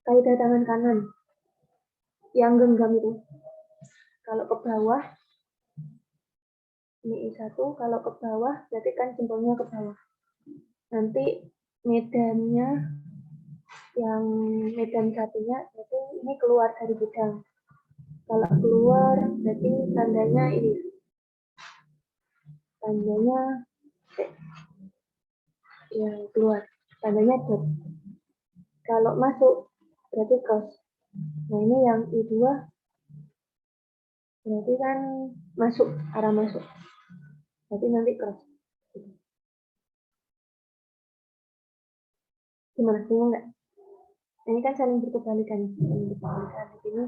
kaidah tangan kanan yang genggam itu, kalau ke bawah, ini I1, kalau ke bawah berarti kan jempolnya ke bawah. Nanti medannya yang medan satunya berarti ini keluar dari bidang. Kalau keluar berarti tandanya ini. Tandanya yang keluar. Tandanya dot. Kalau masuk berarti cross. Nah, ini yang I2 berarti kan masuk, arah masuk. Berarti nanti cross. Gimana? Bingung nggak? Ini kan saling berkebalikan. Saling berkebalikan. Di sini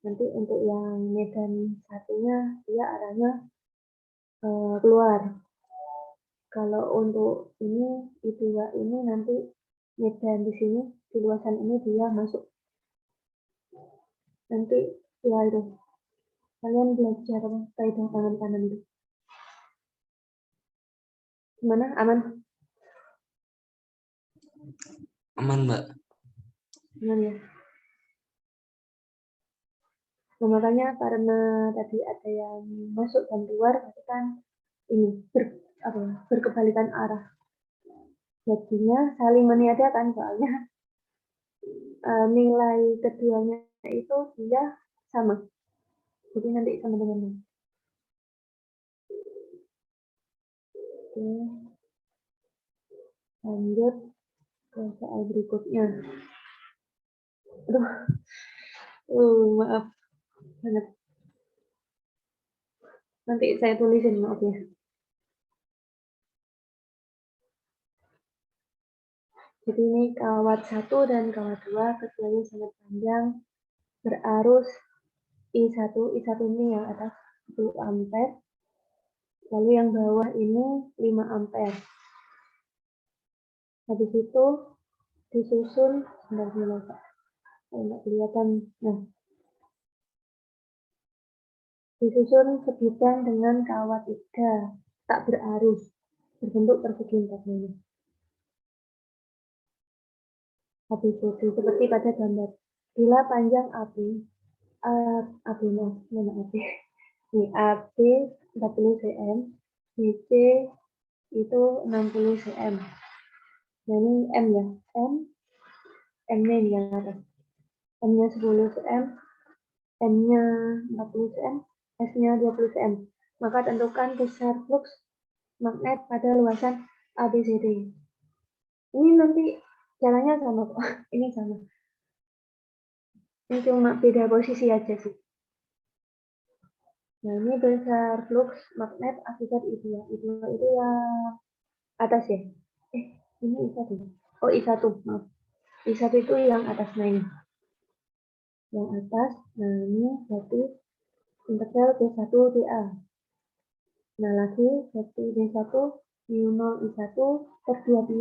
nanti untuk yang medan satunya dia arahnya keluar. Kalau untuk ini I2 ini nanti medan di sini di luasan ini dia masuk. Nanti ya itu kalian belajar kaidah tangan kanan itu. Gimana? Aman? Aman, Mbak. Aman ya. Nah, makanya karena tadi ada yang masuk dan keluar, berarti kan ini berkebalikan arah. Jadinya saling meniadakan soalnya nilai keduanya itu dia sama. Jadi nanti sama dengan ini. Oke. Lanjut ke soal berikutnya. Aduh, maaf banget. Nanti saya tulisin, maaf ya. Jadi ini kawat 1 dan kawat 2 keduanya sangat panjang, berarus I1 ini yang atas 10 ampere, lalu yang bawah ini 5 ampere. Habis itu disusun, sebentar dulu Pak, nggak kelihatan. Nah, disusun sebidang dengan kawat 3 tak berarus, berbentuk persegi 4. ABCD seperti pada gambar. Bila panjang AB ini AB 40 cm, BC itu 60 cm. Nah, ini M ya, M-nya ini yang atas. M-nya 10 cm, M-nya 40 cm, S-nya 20 cm. Maka tentukan besar flux magnet pada luasan ABCD. Ini nanti caranya sama kok. Ini sama. Ini cuma beda posisi aja sih. Nah, ini besar flux magnet akibat I2. I2 itu yang atas ya? Ini I1. Oh, I1, maaf. I1 itu yang atas, nah ini. Yang atas, nah ini berarti integral D1 dA. Nah, lagi berarti D1 mu 0 I1 per 2 pi.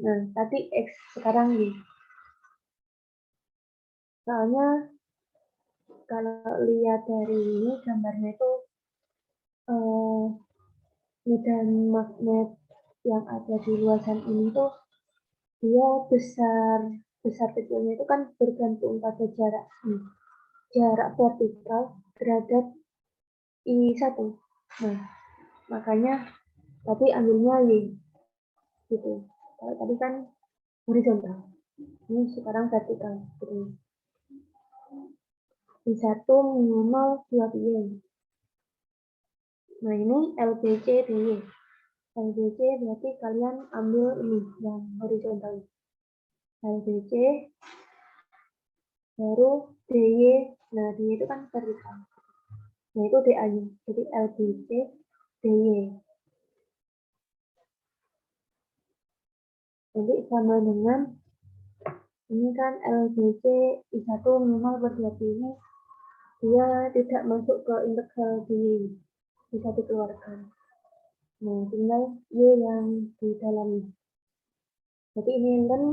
Nah, tadi X, sekarang Y. Soalnya kalau lihat dari ini gambarnya itu medan magnet yang ada di luasan ini tuh dia besar kecilnya itu kan bergantung pada jarak vertikal terhadap I1. Nah, makanya tadi ambilnya Y gitu. Kalau tadi kan horizontal, ini sekarang vertikal gitu. I1 minimal 2 pi. Nah, ini LBC DY. LBC berarti kalian ambil ini yang horizontal. LBC baru DY. Nah, DY itu kan vertikal. Nah, itu DA-nya. Jadi LBC DY. Jadi sama dengan ini kan LBC I1 minimal per 2 pi ini dia tidak masuk ke integral DY. Bisa dikeluarkan. Nah, tinggal Y yang di dalamnya. Jadi ini N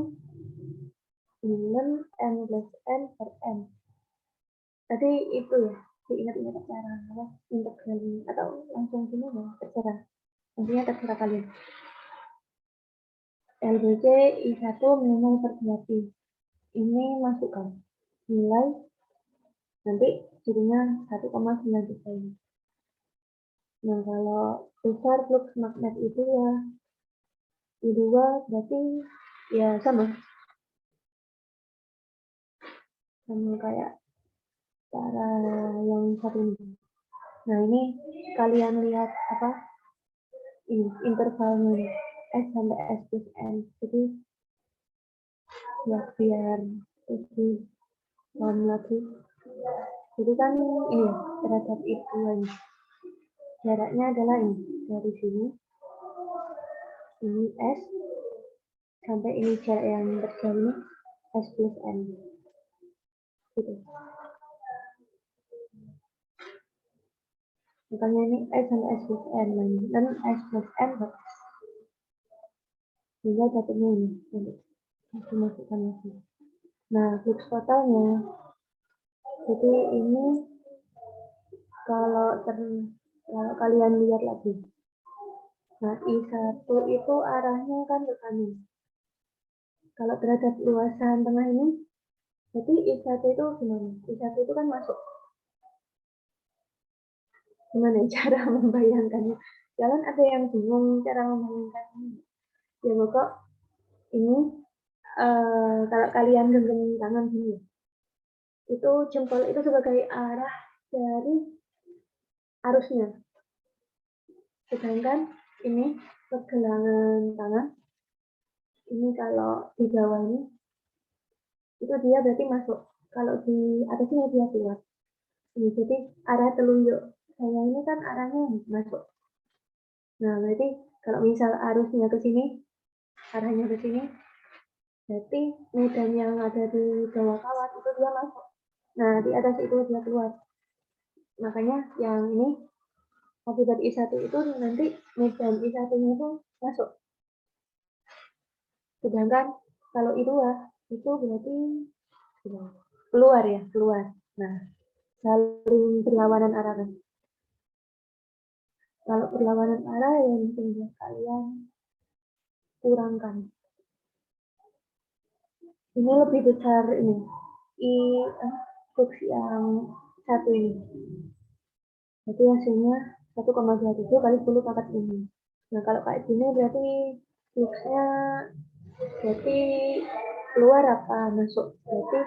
plus N per N. Tadi itu ya, diingat-ingat cara integral ini atau langsung sini ya, terserah. Intinya terserah kalian. LBC I1 minimal per 2 pi. Ini masukkan nilai nanti jadinya 1,9 juta ini. Nah, kalau besar flux magnet itu ya I2 berarti ya sama kayak cara yang satu ini. Nah, ini kalian lihat apa ini intervalnya S sampai S plus N. Jadi ya biar lebih paham lagi. Jadi kan ini terhadap itu ini jaraknya adalah ini dari sini ini S sampai ini jarak yang terjauh ini S plus N gitu. Makanya ini S sampai S plus N dan S plus N sehingga dapatnya ini nanti masukkan lagi. Nah, flux totalnya jadi ini kalau kalian lihat lagi. Nah, I1 itu arahnya kan ke kanan. Kalau terhadap luasan tengah ini, jadi I1 itu gimana? I1 itu kan masuk. Gimana cara membayangkannya? Jangan ada yang bingung cara membayangkannya. Ya pokok ini kalau kalian genggam tangan gini, itu jempol itu sebagai arah dari arusnya. Sedangkan ini pergelangan tangan, ini kalau di bawah ini, itu dia berarti masuk. Kalau di atasnya dia keluar. Ini jadi arah telunjuk saya ini kan arahnya masuk. Nah, berarti kalau misal arusnya ke sini, arahnya ke sini, berarti medan yang ada di bawah kawat itu dia masuk. Nah, di atas itu dia keluar. Makanya yang ini akibat I1 itu nanti medan I1-nya itu masuk. Sedangkan kalau I2 itu berarti keluar ya, keluar. Nah, saling berlawanan arah kan. Kalau berlawanan arah yang tinggal kalian kurangkan. Ini lebih besar ini. Flux yang satu ini. Jadi hasilnya 1,27 kali 10 pangkat ini. Nah, kalau kayak gini berarti fluxnya berarti keluar apa masuk? Berarti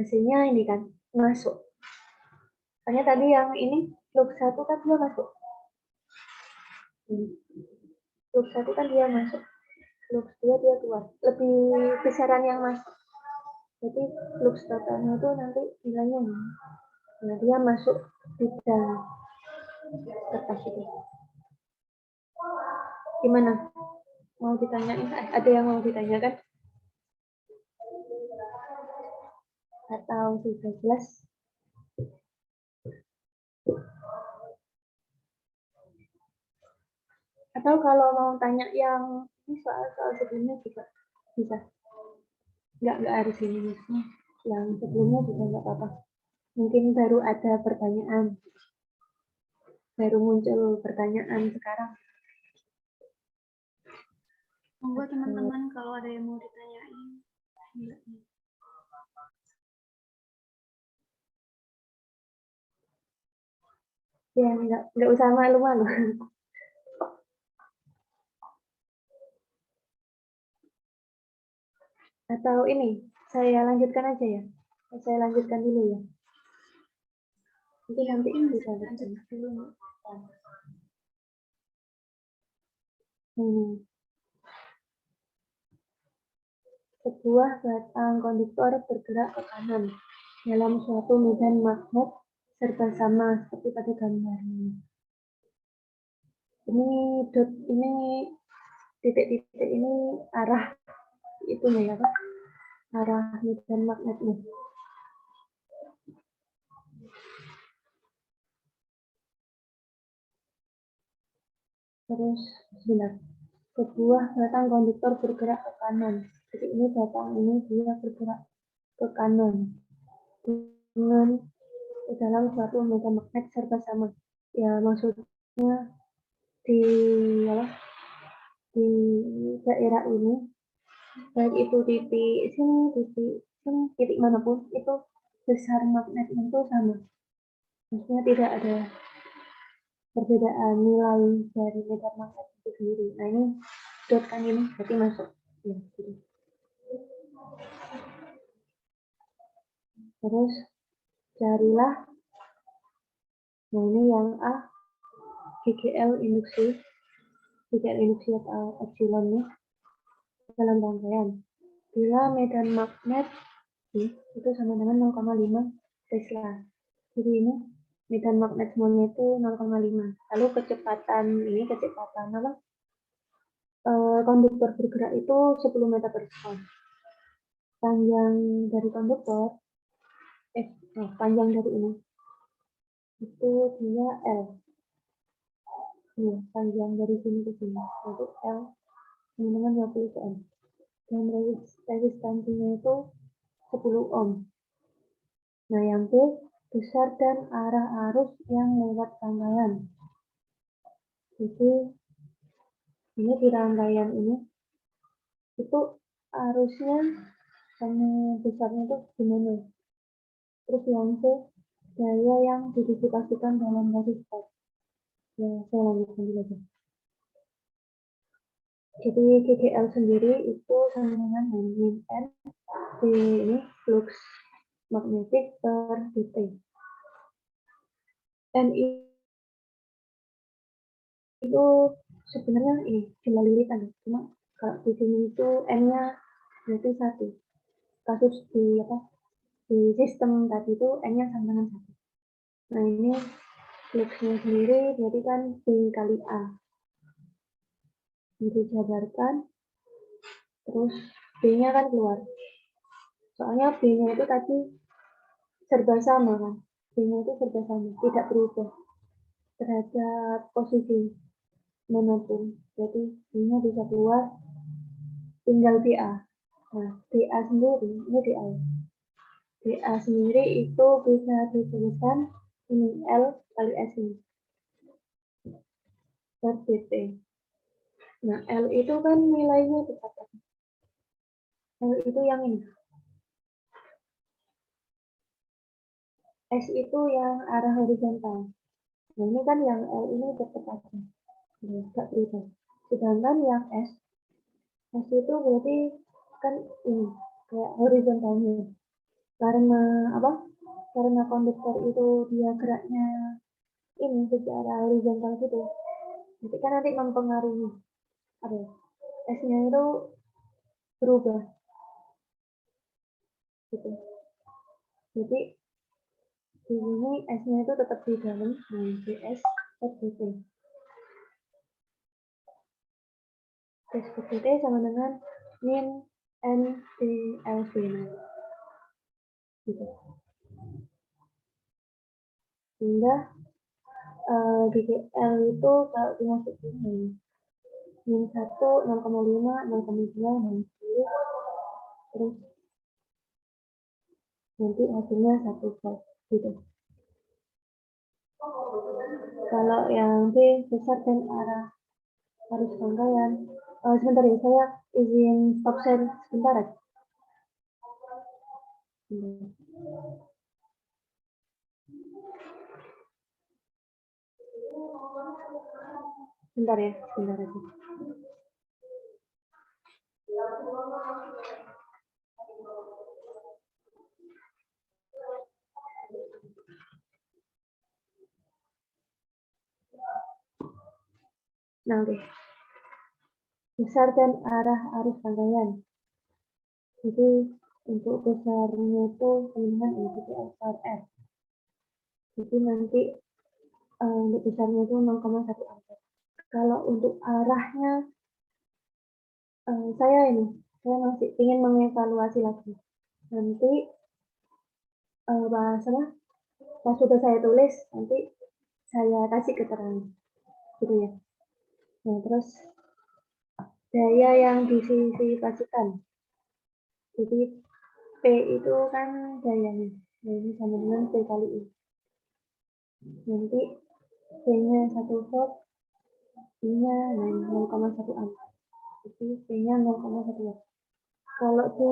hasilnya ini kan masuk. Makanya tadi yang ini flux 1 kan dia masuk. Flux 1 kan dia masuk. Flux 2 dia keluar. Lebih besaran yang masuk. Jadi flux totalnya itu nanti nilainya ini. Nah, dia masuk di dalam kertas itu. Gimana? Mau ditanyain? Ada yang mau ditanyakan? Atau sudah jelas? Atau kalau mau tanya yang ini soal-soal sebelumnya juga bisa. Nggak harus ini maksudnya. Yang sebelumnya juga nggak apa-apa. Mungkin baru ada pertanyaan. Baru muncul pertanyaan sekarang. Monggo teman-teman kalau ada yang mau ditanyain. Ya, nggak usah malu-malu. Atau ini, saya lanjutkan aja ya. Saya lanjutkan dulu ya. Mungkin nanti bisa lanjut dulu. Sebuah batang konduktor bergerak ke kanan dalam suatu medan magnet serba sama seperti pada gambar ini. Ini dot ini titik-titik ini arah itu ya Pak? Arah medan magnetnya. Terus sebentar. Sebuah batang konduktor bergerak ke kanan. Jadi ini batang ini dia bergerak ke kanan dengan dalam suatu medan magnet serba sama. Ya maksudnya di apa? Di daerah ini, baik itu titik sini, titik sini, titik manapun itu besar magnetnya itu sama. Maksudnya tidak ada perbedaan nilai dari medan magnet itu sendiri. Nah ini dot kan ini berarti masuk. Ya, gitu. Terus carilah. Nah ini yang A, GGL induksi atau epsilonnya dalam rangkaian. Bila medan magnet itu sama dengan 0,5 Tesla. Jadi ini medan magnet semuanya itu 0,5. Lalu kecepatan apa? Konduktor bergerak itu 10 meter per sekon. Panjang dari konduktor, panjang dari ini itu dia L. Ini panjang dari sini ke sini, yaitu L sama dengan 20 cm. Dan resistansinya itu 10 ohm. Nah, yang B, besar dan arah arus yang lewat rangkaian. Jadi, ini di rangkaian ini, itu arusnya sama besarnya itu gimana? Terus yang C, daya yang didisipasikan dalam resistor. Ya, saya lanjutkan dulu aja. Jadi GGL sendiri itu sama dengan min N di ini flux magnetik per dt. N itu sebenarnya ini jumlah lirikan, cuma kalau di sini itu N-nya berarti 1. Kasus di sistem tadi itu N-nya sama dengan 1. Nah ini fluxnya sendiri berarti kan B kali A. Dijabarkan, terus B-nya kan keluar. Soalnya B-nya itu tadi serba sama kan. B-nya itu serba sama, tidak berubah terhadap posisi manapun. Jadi B-nya bisa keluar, tinggal DA. Nah, DA sendiri, ini DA. DA sendiri itu bisa dituliskan ini L kali S ini. Per dt. Nah, L itu kan nilainya tetap. L itu yang ini. S itu yang arah horizontal. Nah, ini kan yang L ini tetap aja. Tidak berubah. Sedangkan yang S itu berarti kan ini kayak horizontalnya. Karena apa? Karena konduktor itu dia geraknya ini secara horizontal gitu. Jadi kan nanti mempengaruhi apa ya? S-nya itu berubah. gitu. Jadi di sini S-nya itu tetap di dalam, nah DS per dt. S per dt sama dengan min N dLV. Gitu. Sehingga GGL itu kalau dimasukin min 1, 0,5, 0,2, dan 10, terus nanti hasilnya 1 volt gitu. Kalau yang B besar dan arah arus rangkaian. Sebentar ya, saya izin stop share sebentar ya. Sebentar ya, sebentar aja. Nah, oke. Besar dan arah arus rangkaian. Jadi untuk besarnya itu sama dengan NTTL per R. Jadi nanti untuk besarnya itu 0,1 ampere. Kalau untuk arahnya saya masih ingin mengevaluasi lagi. Nanti bahasanya pas sudah saya tulis nanti saya kasih keterangan gitu ya. Nah, terus daya yang disisipasikan. Jadi P itu kan dayanya. Nah, ini sama dengan P kali I. Nanti P-nya 1 volt, I-nya 0,1 ampere. Jadi P-nya 0,1 watt. Kalau di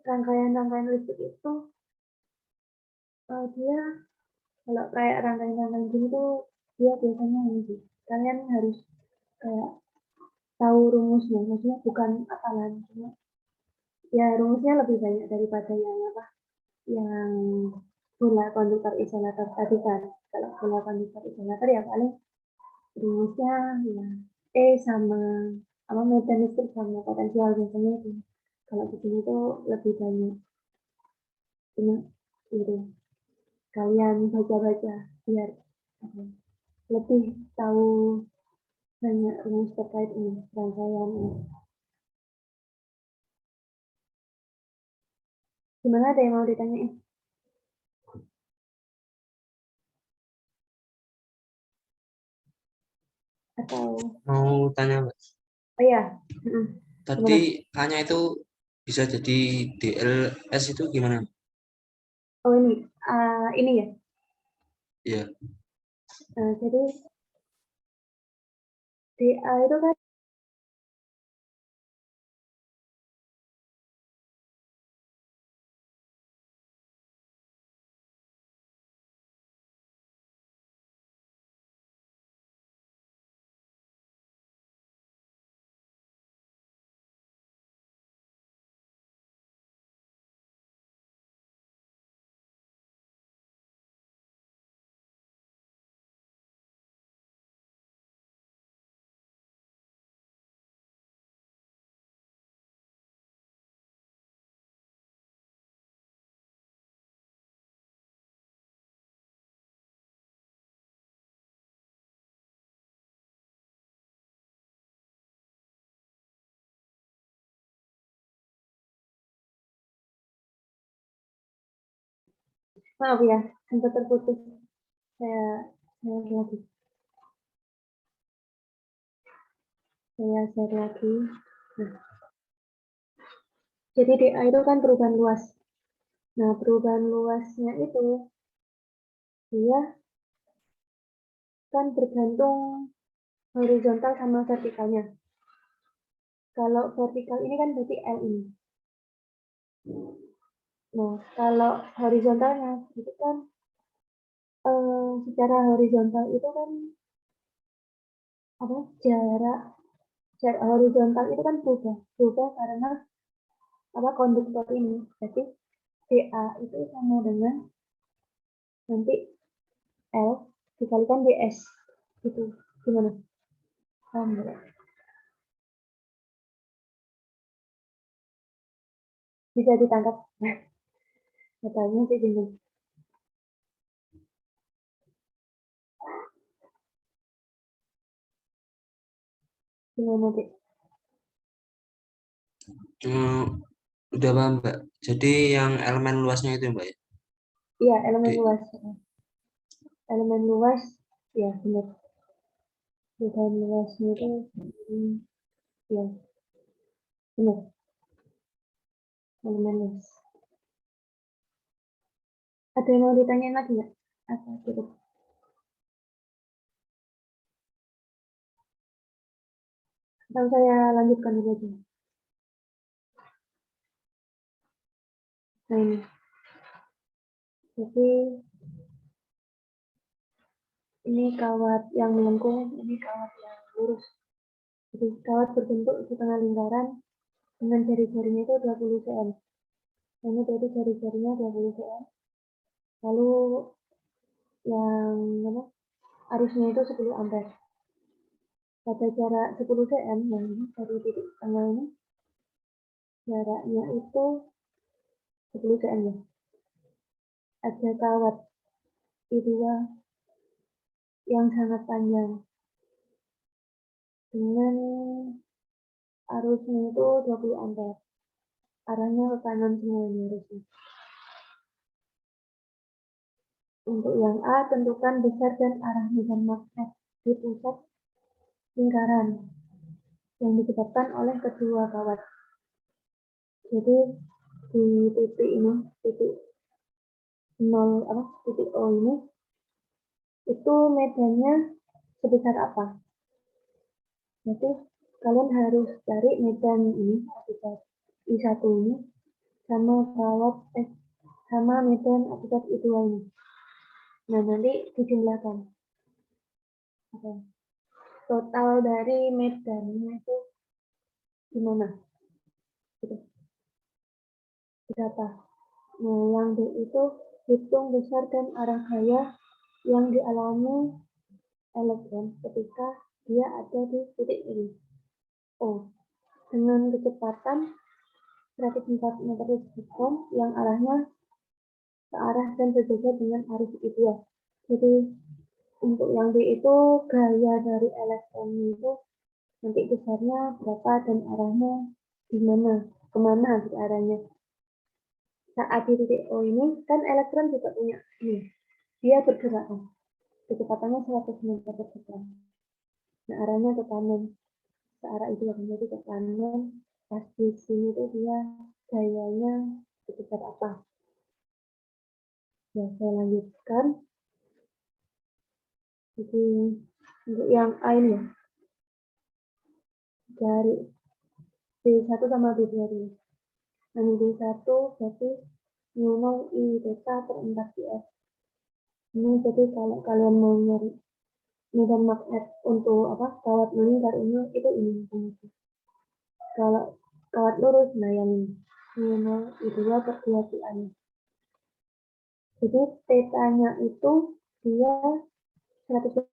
rangkaian listrik itu dia kalau kayak rangkaian gini tuh dia biasanya ini kalian harus kayak tahu rumusnya, maksudnya bukan hafalan, cuma ya rumusnya lebih banyak daripada yang bola konduktor isolator tadi kan. Kalau bola konduktor isolator ya paling rumusnya ya E sama medan listrik sama potensial biasanya itu. Kalau di sini tuh lebih banyak, cuma itu kalian baca-baca biar lebih tahu banyak rumus terkait ini rangkaian ini. Gimana, ada yang mau ditanyain? Atau Mau tanya, Mbak. oh ya, Tadi A-nya itu bisa jadi DLS itu gimana? oh ini ya. Iya. Jadi DA itu kan maaf ya, sempat terputus. Saya lagi. Saya share lagi. Nah, jadi DA itu kan perubahan luas. Nah, perubahan luasnya itu dia kan bergantung horizontal sama vertikalnya. Kalau vertikal ini kan berarti L ini. Nah, kalau horizontalnya itu kan secara horizontal itu kan jarak horizontal itu kan berubah karena konduktor ini. Jadi DA itu sama dengan nanti L dikalikan DS gitu. Gimana? Paham nggak? Bisa ditangkap. Katanya sih bingung. Gimana, Dik? Udah paham, Mbak. Jadi yang elemen luasnya itu, Mbak, ya? Iya, elemen Di, luas. Elemen luas, ya benar. Elemen luasnya itu, ya benar. Elemen luas. Ada yang mau ditanyain lagi nggak? Apa cukup? Atau saya lanjutkan dulu aja. Nah ini, jadi ini kawat yang melengkung, ini kawat yang lurus. Jadi kawat berbentuk setengah lingkaran dengan jari-jarinya itu 20 cm. Ini berarti jari-jarinya 20 cm. Lalu yang mana? Arusnya itu 10 ampere. Pada jarak 10 cm, yang ini dari titik tengah ini, jaraknya itu 10 cm ya. Ada kawat I2 yang sangat panjang dengan arusnya itu 20 ampere. Arahnya ke kanan semuanya arusnya. Untuk yang A, tentukan besar dan arah medan magnet di pusat lingkaran yang disebabkan oleh kedua kawat. Jadi di titik ini, titik 0 titik O ini, itu medannya sebesar apa? Jadi kalian harus cari medan ini akibat I1 ini sama kawat sama medan akibat I2 ini. Nah, nanti dijumlahkan. Oke. Total dari medannya itu gimana? Gitu. Berapa? Nah, yang D itu hitung besar dan arah gaya yang dialami elektron ketika dia ada di titik ini. O. Dengan kecepatan 104 meter per sekon yang arahnya ke arah dan sejajar dengan arus I2. Jadi untuk yang D itu gaya dari elektron itu nanti besarnya berapa dan arahnya di mana, kemana gitu arahnya. Saat di titik O ini kan elektron juga punya ini, dia bergerak kecepatannya 100 meter per sekon. Nah, arahnya ke kanan, ke arah itu akan jadi ke kanan. Pas di sini tuh dia gayanya sebesar apa? Ya, saya lanjutkan. Jadi untuk yang A ini ya, dari B1 sama B2 dulu. Nah, B1 berarti mu I theta per 4 pi. Ini jadi kalau kalian mau nyari medan magnet untuk kawat melingkar ini, itu ini. Kalau kawat lurus, nah yang ini mu I2 per 2 pi. Jadi tetanya itu dia 100.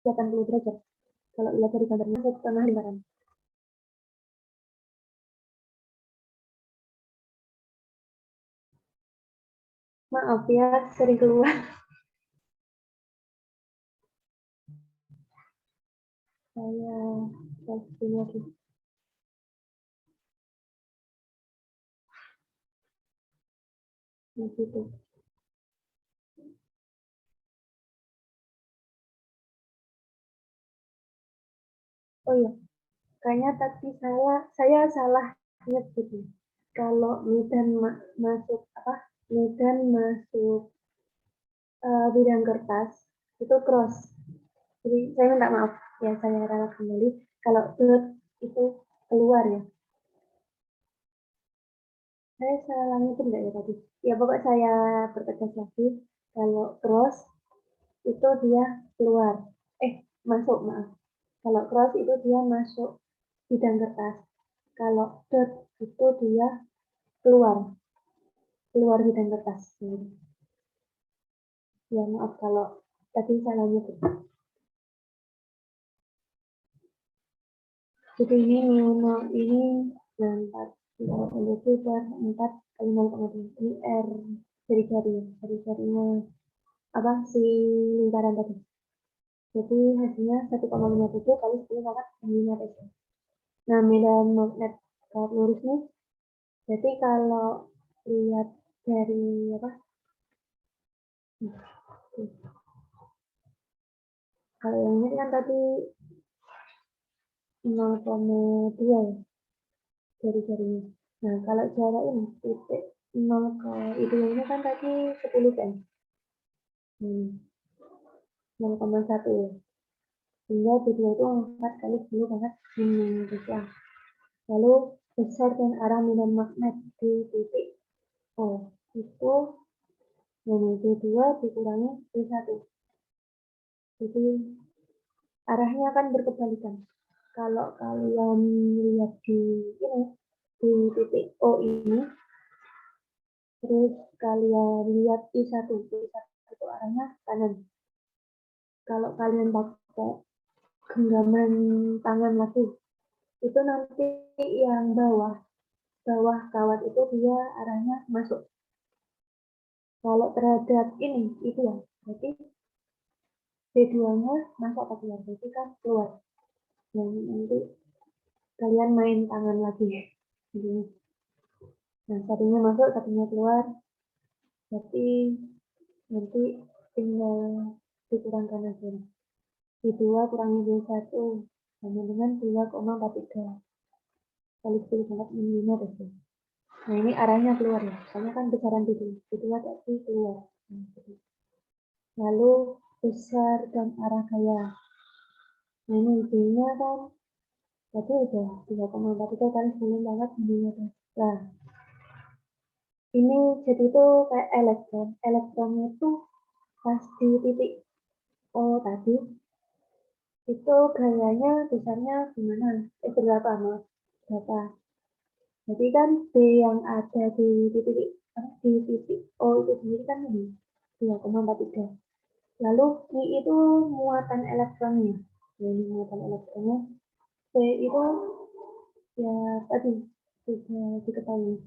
Derajat. Kalau lihat dari gambarnya, setengah lingkaran. Maaf ya, sering keluar. Saya posting lagi. Di situ. Oh iya, kayaknya tadi saya salah ingat gitu. Kalau medan masuk medan masuk bidang kertas itu cross. Jadi saya minta maaf ya, saya ralat kembali. Kalau dot itu keluar ya. Saya salah ngitung enggak ya tadi? Ya pokok saya pertegas lagi. Kalau cross itu dia keluar. Masuk, maaf. Kalau cross itu dia masuk bidang kertas. Kalau dot itu dia keluar bidang kertas. Ya maaf kalau tadi salah nyebut. Jadi ini ini 4 4 kali 0,2. Ini R jari-jarinya apa si lingkaran tadi. Jadi hasilnya 1,57 kali 10 pangkat 5 Tesla. Nah, medan magnet kawat lurus nih. Jadi kalau lihat dari apa? Kalau yang ini kan tadi 0,2 ya jari-jarinya. Nah, kalau jarak ini titik 0 ke ini kan tadi 10 cm. 0,1 ya. Sehingga video itu 4 kali 10 pangkat 5. Lalu besar dan arah medan magnet di titik O itu D2 dikurangi D1. Jadi arahnya akan berkebalikan. Kalau kalian lihat di titik O ini, terus kalian lihat I1 itu arahnya kanan. Kalau kalian pakai genggaman tangan lagi, itu nanti yang bawah kawat itu dia arahnya masuk. Kalau terhadap ini itu ya, berarti D2-nya masuk atau keluar, berarti kan keluar. Yang nanti kalian main tangan lagi ya. Nah, satunya masuk, satunya keluar. Berarti nanti tinggal dikurangkan aja. D2 kurangi D1 sama dengan 2,43 kali 10 pangkat 5 Tesla. Nah, ini arahnya keluar ya. Soalnya kan besaran D2 tadi keluar. Lalu besar dan arah gaya. Nah, ini D-nya kan tadi udah 3,43 kali 10 pangkat 5 Tesla. Ini jadi itu kayak elektronnya itu pas di titik O tadi itu gayanya besarnya gimana? Berapa? Jadi kan B yang ada di titik O itu sendiri kan ini 2,43. Lalu I itu muatan elektronnya. Ini muatan elektronnya. B itu ya tadi sudah diketahui.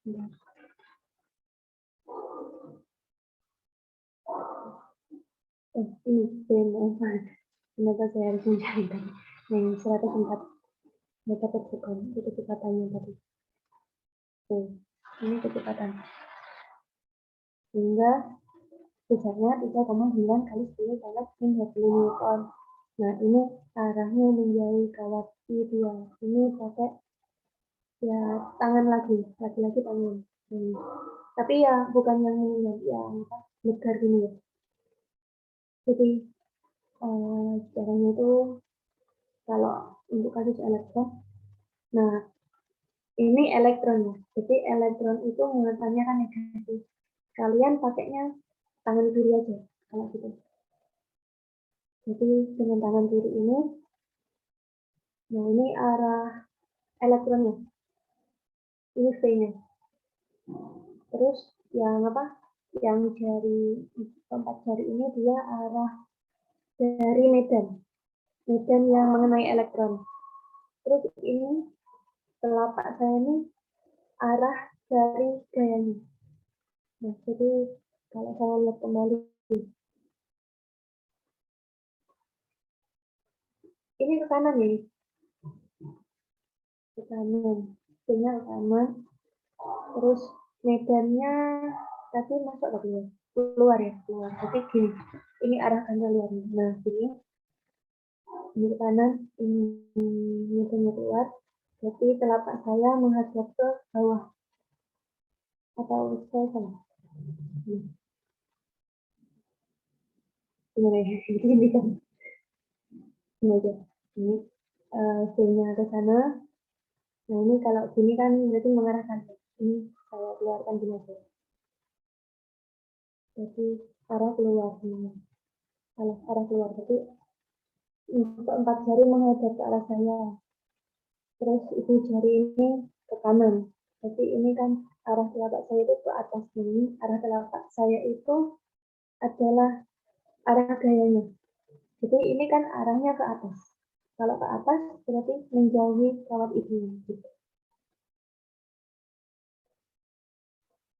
Ini kenapa saya harus mencari tadi yang 104 meter per sekon itu kecepatannya tadi. Ini kecepatan sehingga besarnya 3,9 kali 10 pangkat 20 Newton. Nah, ini arahnya menjauhi kawat I2. Ini pakai ya tangan lagi tangan. Tapi ya bukan yang legar gini ya. Jadi caranya itu kalau untuk kasus elektron, nah ini elektronnya. Jadi elektron itu muatannya kan negatif. Kalian pakainya tangan kiri aja kalau gitu. Jadi dengan tangan kiri ini, nah ini arah elektronnya, ini V-nya. Terus yang yang jari 4 jari ini dia arah dari medan yang mengenai elektron. Terus ini telapak saya ini arah dari gayanya. Nah, jadi kalau saya lihat kembali, ini ke kanan ya, ke kanan, sinyal kanan. Terus medannya tadi masuk ke keluar ya, keluar. Jadi gini, ini arah kanan luarnya. Nah, ini ke kanan, ini medannya keluar. Jadi telapak saya menghadap ke bawah. Atau saya salah? Gimana ya? Ini kan. Ini aja. Ini C-nya ke sana. Nah ini kalau gini kan berarti mengarahkan. Ini saya keluarkan gini aja. Jadi arah keluar. Kalau arah keluar berarti empat jari menghadap ke arah saya. Terus ibu jari ini ke kanan. Jadi ini kan arah telapak saya itu ke atas ini. Arah telapak saya itu adalah arah gayanya. Jadi ini kan arahnya ke atas. Kalau ke atas berarti menjauhi kawat ibu. Gitu.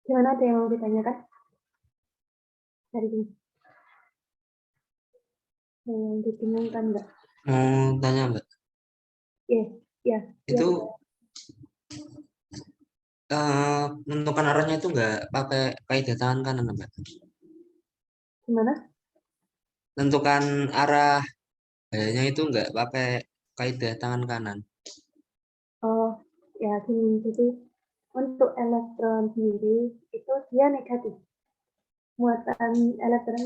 Gimana, ada yang mau ditanyakan? Hari ini. Yang dibingungkan enggak? Mau tanya Mbak, Ya. itu menentukan arahnya itu nggak pakai kaidah tangan kanan Mbak? Gimana? Menentukan arah gayanya itu nggak pakai kaidah tangan kanan? Oh, ya gini. Jadi untuk elektron sendiri itu dia negatif. Muatan elektron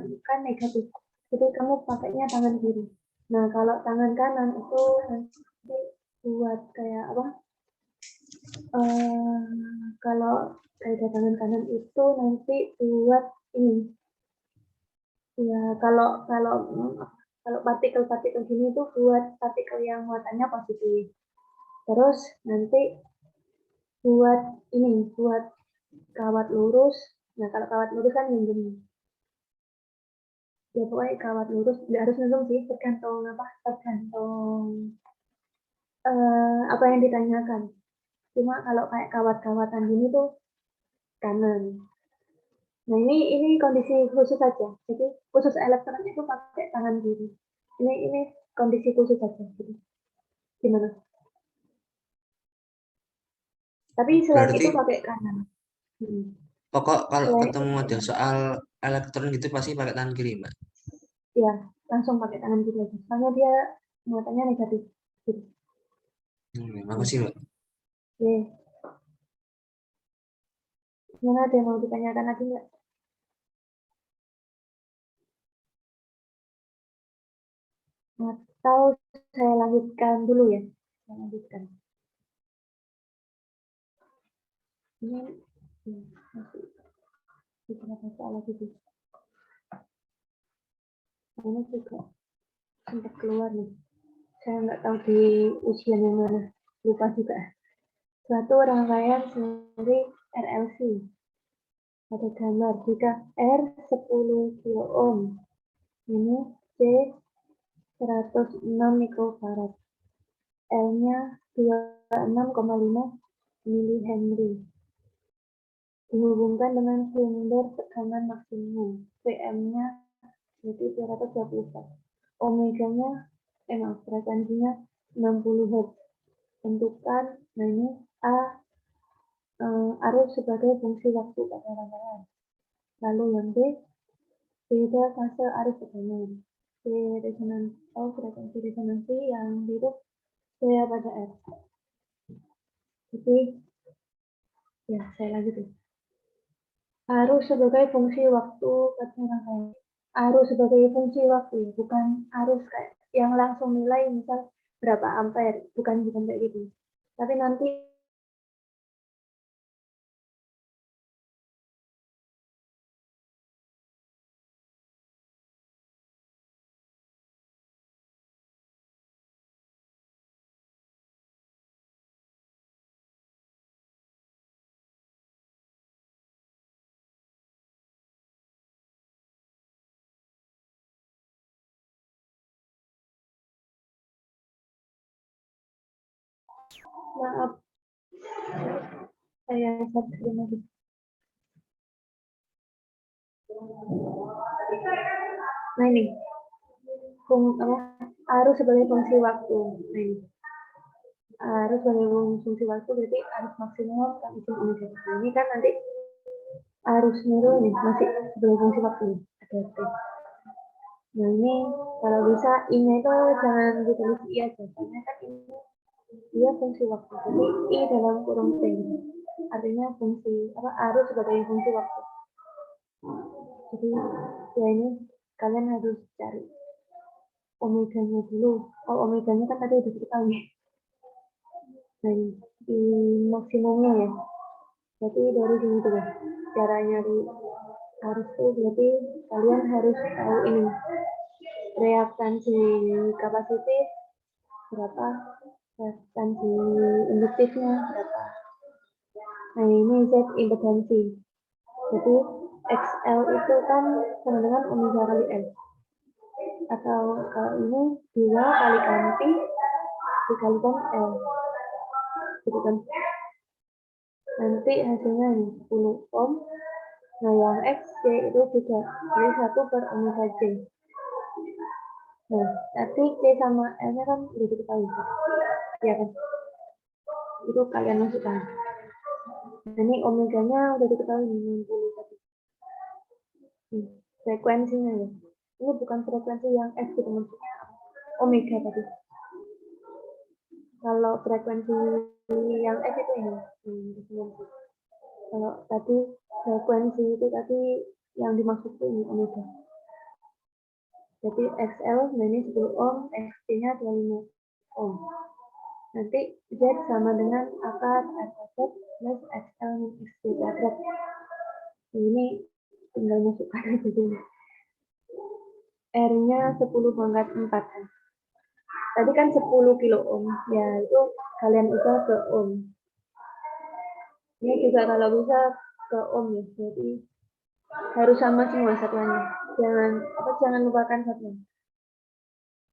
itu kan negatif. Jadi kamu pakainya tangan kiri. Nah, kalau tangan kanan itu nanti buat kayak apa? Kalau kaidah tangan kanan itu nanti buat ini. Ya, kalau partikel-partikel gini itu buat partikel yang muatannya positif. Terus nanti buat kawat lurus. Nah, kalau kawat lurus kan gini. Ya pokoknya kawat lurus nggak harus nunjuk sih, tergantung apa yang ditanyakan. Cuma kalau kayak kawat-kawatan gini tuh kanan. Nah ini kondisi khusus saja. Jadi khusus elektron itu pakai tangan kiri. Ini kondisi khusus saja. Gitu. Gimana? Tapi selain Berarti itu pakai kanan. pokok kalau Selain itu ketemu ada soal elektron gitu pasti pakai tangan kiri Mbak? ya langsung pakai tangan kiri aja. Soalnya dia muatannya negatif. Gitu. Makasih Mbak. Oke. Gimana, ada yang mau ditanyakan lagi nggak? Atau saya lanjutkan dulu ya? Saya lanjutkan. Ini masih beberapa soal lagi sih. Ini juga sempat keluar nih. Saya nggak tahu di ujian yang mana. Lupa juga. Suatu rangkaian seri RLC. Ada gambar jika R 10 kilo ohm. Ini C 106 mikrofarad. L-nya 26,5 milihenry. Dihubungkan dengan silinder tegangan maksimum. PM-nya jadi 220 watt. Omeganya, frekuensinya 60 Hz. Tentukan, nah ini A, arus sebagai fungsi waktu pada rangkaian. Lalu yang B, beda fase arus tegangan. C, frekuensi resonansi yang hidup C pada R. Jadi, ya saya lanjutin. Arus sebagai fungsi waktu pada rangkaian. Arus sebagai fungsi waktu, bukan arus kayak yang langsung nilai misal berapa ampere, bukan kayak gitu. Tapi nanti maaf, saya subscribe lagi. Nah ini, arus sebagai fungsi waktu. Nah ini, arus sebagai fungsi waktu berarti arus maksimum kali omega. Nah ini kan nanti arus dulu nih masih sebagai fungsi waktu nih. Ada T. Nah ini kalau bisa I-nya itu jangan ditulis I aja, soalnya kan ini dia fungsi waktu. Jadi I dalam kurung T. artinya fungsi arus sebagai fungsi waktu. Jadi ya ini kalian harus cari omeganya dulu. Oh, omeganya kan tadi udah diketahui. Nah, di maksimumnya ya. Jadi dari dulu tuh cara nyari arus tuh berarti kalian harus tahu ini reaktansi kapasitif berapa, reaktansi induktifnya berapa. Nah, ini Z impedansi. Jadi XL itu kan sama dengan omega kali L. Atau kalau ini 2 kalikan P dikalikan L. Gitu kan. Nanti hasilnya nih 10 ohm. Nah, yang XC itu juga dari 1 per omega C. Nah, tadi C sama L-nya kan udah diketahui. Ya kan? Itu kalian masukkan. Nah, ini omeganya udah diketahui 60 tadi. Frekuensinya ya. Ini bukan frekuensi yang F gitu maksudnya. Omega tadi. Kalau frekuensi yang F itu ini. Kalau tadi frekuensi itu tadi yang dimaksud itu ini omega. Jadi XL nah ini 10 ohm, XC-nya 25 ohm. Nanti Z sama dengan akar Z plus XL min XC kuadrat. Ini tinggal masukkan aja dulu. R-nya 10 pangkat 4. Tadi kan 10 kilo ohm, ya itu kalian ubah ke ohm. Ini juga kalau bisa ke ohm ya, jadi harus sama semua satuannya. Jangan lupakan satuan.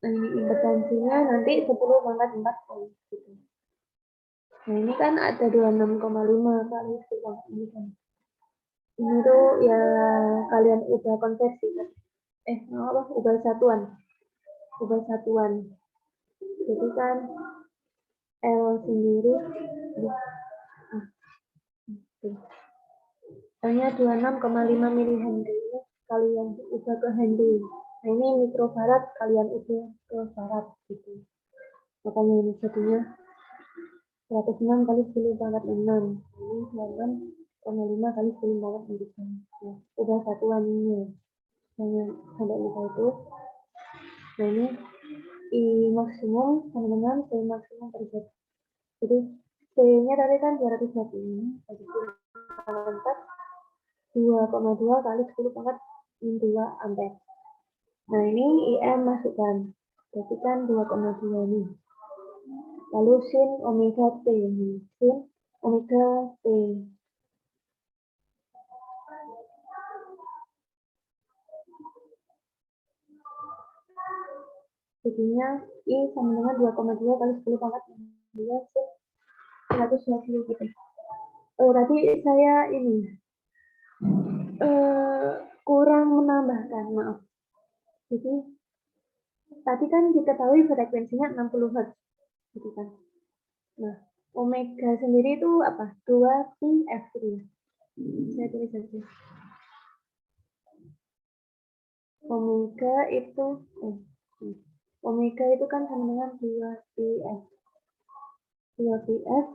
Nah, ini impedansinya nanti 10 pangkat 4 ohm. Gitu. Nah, ini kan ada 26,5 kali 10 pangkat 4 kan. Ini tuh ya kalian ubah konversi kan. Ubah satuan. Jadi kan L sendiri hanya 26,5 milihenry kalian ubah ke Henry. Nah, ini mikrofarad kalian ubah ke farad gitu. Makanya ini jadinya 106 kali 10 pangkat 6. Ini 26,5 kali 10 pangkat 6. Nah, ubah satuan ini. Jangan sampai lupa itu. Nah, ini I maksimum sama dengan C maksimum per Z. Jadi C-nya tadi kan 220 ini, jadi 2,2 kali 10 pangkat 2 ampere. Nah, ini IM masukkan. Jadi kan 2,2 ini. Lalu sin omega T ini. Sin omega T. Jadinya I sama dengan 2,2 kali 10 pangkat 2 sin 120 gitu. Tadi saya ini kurang menambahkan, maaf. Jadi tadi kan diketahui frekuensinya 60 Hz gitu kan. Nah, omega sendiri itu apa? 2πf gitu ya. Saya tulis aja. Omega itu kan sama dengan 2πf. 2πf.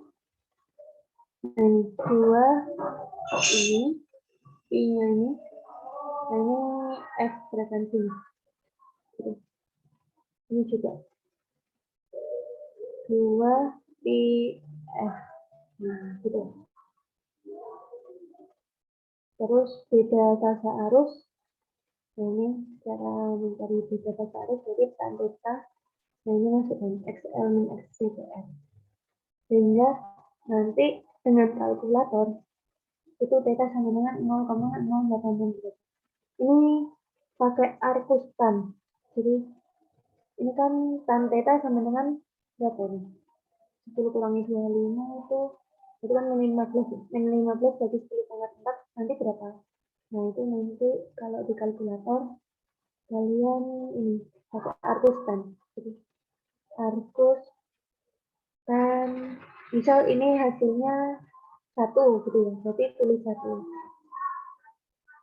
Nah, ini 2 ini I-nya ini. Nah, ini F frekuensinya. Ini juga 2πf. Nah, gitu. Terus beda fase arus. Nah, ini cara mencari beda fase arus. Jadi tan theta. Nah, ini masukkan XL min XC ke F. Sehingga nanti dengan kalkulator itu theta sama dengan 0,086. Ini pakai arcus tan. Jadi ini kan tan theta sama dengan berapa nih? 10 kurangi 25 itu kan min 15 bagi 10 pangkat 4 nanti berapa? Nah, itu nanti kalau di kalkulator kalian ini pakai arcus tan. Jadi arcus tan, misal ini hasilnya 1 gitu ya, berarti tulis 1.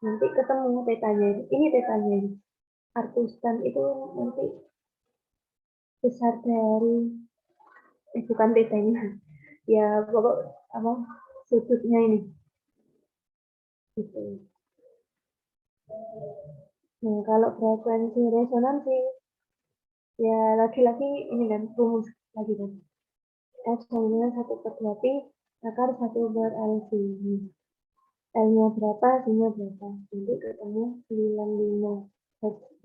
Nanti ketemu tetanya, ini tetanya. Arcus tan itu nanti besar dari bukan tetanya. Ya pokok sudutnya ini. Gitu. Nah, kalau frekuensi resonansi, ya lagi-lagi ini kan rumus lagi kan. F sama dengan 1/2 pi akar 1/LC. L-nya berapa, C-nya berapa. Nanti ketemu 95 Hz.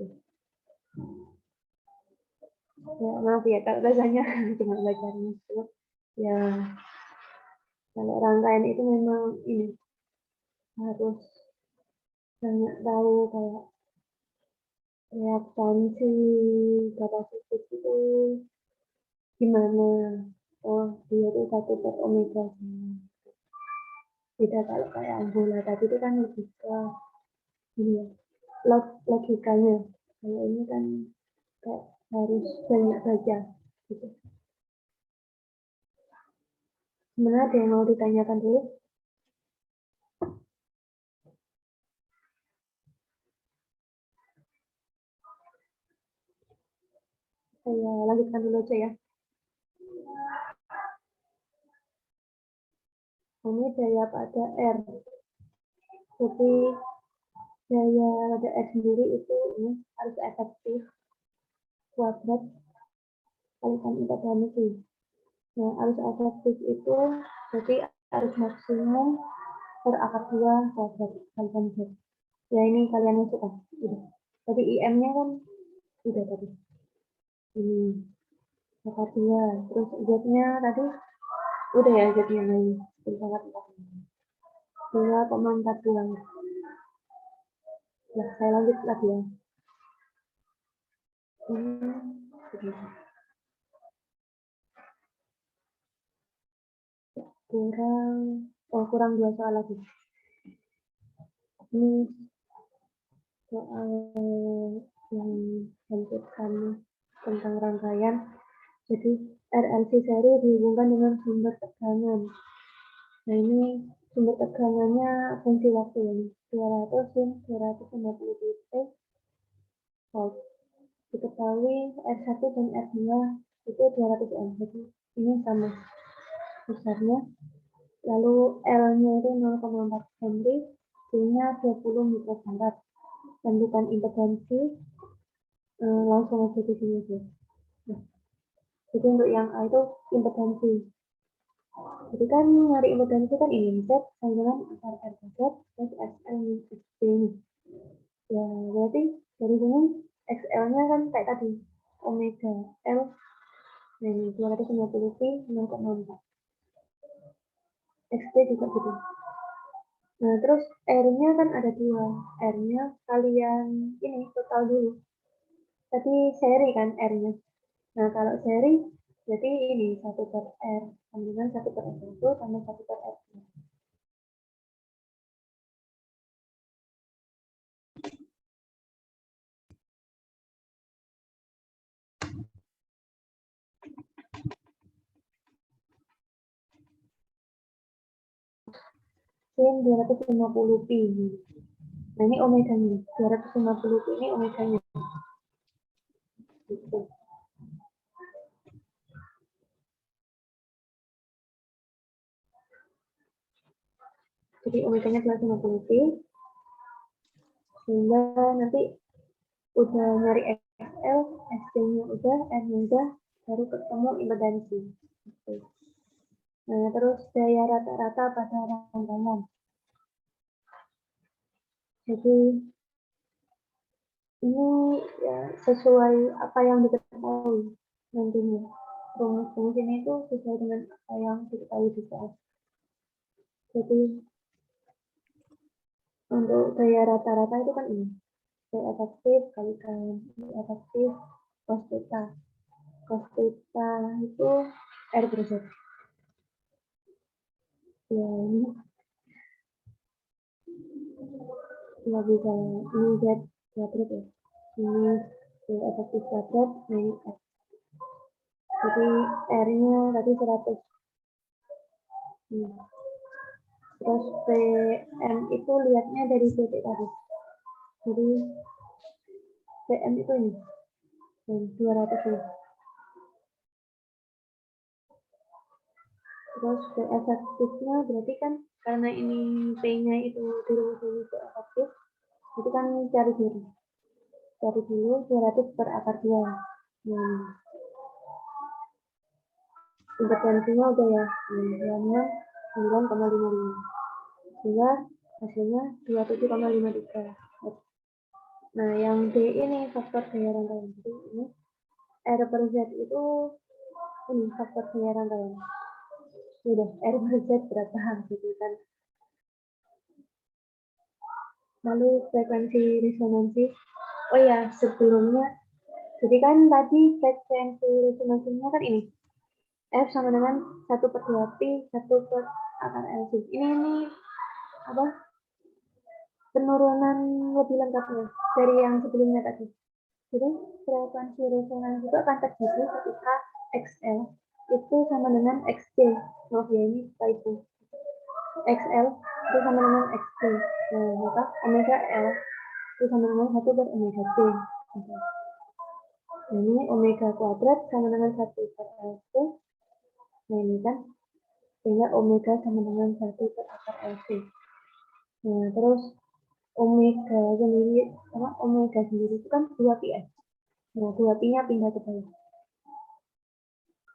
Ya, maaf ya, kalau rasanya cuma baca rumus. Ya, kalau rangkaian itu memang ini harus banyak tahu kayak reaktansi kapasitif itu gimana. Oh, dia itu 1/omega. Beda kalau kayak bola tadi itu kan lebih ke ini ya, logikanya. Kalau ini kan kayak harus banyak baca gitu. Sebenarnya ada yang mau ditanyakan dulu? Saya lanjutkan dulu aja ya. Ini daya pada R. Jadi daya pada R sendiri itu ini harus efektif kuadrat kalikan impedansi. Nah, arus efektif itu berarti arus maksimum per akar 2 kuadrat kalikan Z. Ya ini kalian masuk kan? Udah. Tadi IM-nya kan udah tadi. Ini akar 2. Terus Z-nya tadi udah ya Z-nya nih. Sangat 2,42. Ya, saya lanjut lagi ya. Kurang 2 soal lagi. Ini soal yang lanjutkan tentang rangkaian. Jadi RLC seri dihubungkan dengan sumber tegangan. Nah ini sumber tegangannya fungsi waktu ini 200 sin 250 detik volt. Diketahui R1 dan R2 itu 200 ohm. Jadi ini sama besarnya. Lalu L-nya itu 0,4 Henry, C-nya 20 mikrofarad. Tentukan impedansi, langsung aja di sini aja. Nah, jadi untuk yang A itu impedansi. Jadi kan nyari impedansi kan ini Z sama dengan akar R Z plus XL minus XC ini. Ya berarti dari sini XL-nya kan kayak tadi omega L. Nah ini 250 pi 0,4. XC juga gitu. Nah terus R-nya kan ada 2. R-nya kalian ini total dulu. Tadi seri kan R-nya. Nah kalau seri jadi ini 1/R sama dengan 1/R1 sama 1/R2. Sin 250 pi. Nah ini omeganya, 250 pi ini omeganya. Gitu. Jadi omeganya 250 pi. Sehingga nanti udah nyari XL, XC-nya udah, R-nya udah, baru ketemu impedansi. Gitu. Nah terus daya rata-rata pada rangkaian. Jadi ini ya sesuai apa yang diketahui nantinya. Rumus ini itu sesuai dengan apa yang diketahui di saat. Jadi untuk daya rata-rata itu kan ini daya efektif kalikan efektif cos theta. Cos theta itu R per Z. Ya ini nggak bisa ini Z kuadrat ya. Ini daya efektif kuadrat, nah ini F. Jadi R-nya tadi 100. Terus PM itu lihatnya dari titik tadi. Jadi PM itu ini 200 ini. Terus B efektifnya berarti kan karena ini P-nya itu dirumus dulu B efektif, itu kan cari dulu 200 per akar 2. Nah, intervensinya udah ya, nilainya 9,55. Sehingga hasilnya 27,53. Nah, yang D ini faktor gaya rangkaian. Jadi ini R per Z itu ini faktor gaya rangkaian. Sudah R per Z berapa gitu kan. Lalu frekuensi resonansi. Oh ya, sebelumnya jadi kan tadi frekuensi resonansinya kan ini F sama dengan 1/2pi 1 per akar LC. Ini apa? Penurunan lebih lengkapnya dari yang sebelumnya tadi. Jadi frekuensi resonansi itu akan terjadi ketika XL itu sama dengan XC. Maaf ya, ini typo. XL itu sama dengan XC. Nah, maka omega L itu sama dengan 1 per omega C. Ini omega kuadrat sama dengan 1 per LC. Nah, ini kan sehingga omega sama dengan 1 per akar LC. Nah, terus omega sendiri itu kan 2pi ya. Nah, 2pi-nya pindah ke bawah.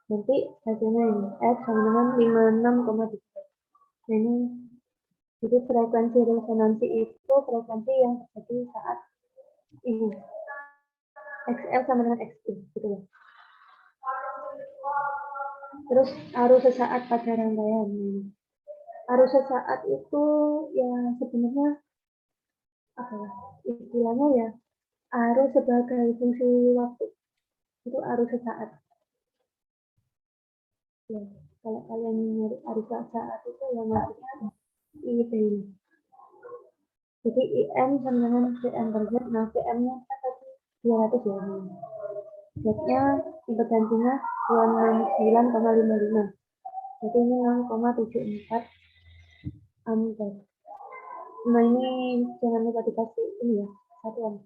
Nanti hasilnya ini F sama dengan 56,3. Nah, ini jadi frekuensi resonansi itu frekuensi yang terjadi saat ini XL sama dengan XT gitu ya. Terus arus sesaat pada rangkaian. Arus sesaat itu ya sebenarnya apa ya? Istilahnya ya arus sebagai fungsi waktu. Itu arus sesaat. Ya, kalau kalian nyari arus sesaat itu ya maksudnya IB. Jadi IM sama dengan VM per Z. Nah, VM-nya kan tadi 200 ya. Z-nya impedansinya 269,55. Jadi ini 0,74 ampere. Nah, ini jangan lupa dikasih ini ya, satuan.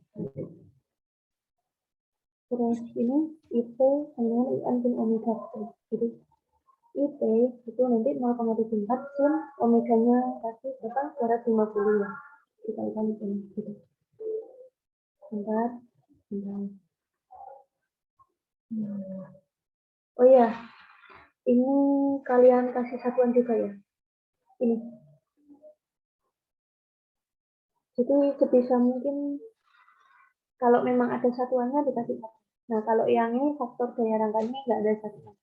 Terus ini IP sama dengan IM sin omega. Jadi IP itu nanti 0,74 sin omeganya tadi berapa? 250 ya. Kita hitung gitu. Bentar. Oh iya, ini kalian kasih satuan juga ya. Ini. Jadi sebisa mungkin kalau memang ada satuannya dikasih satu. Nah, kalau yang ini faktor gaya rangkanya nggak ada satuan.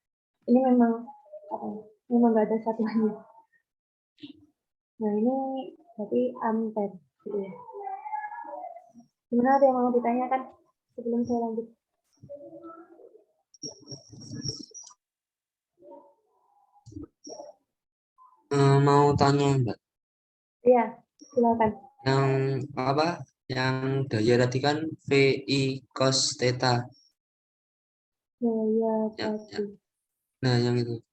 Ini memang apa? Memang nggak ada satuannya. Nah, ini berarti ampere gitu ya. Gimana, ada yang mau ditanyakan sebelum saya lanjut? Mau tanya Mbak, Iya, silakan. yang apa? Yang daya tadi kan VI cos theta. Gaya Ya, tadi. ya. Nah, yang itu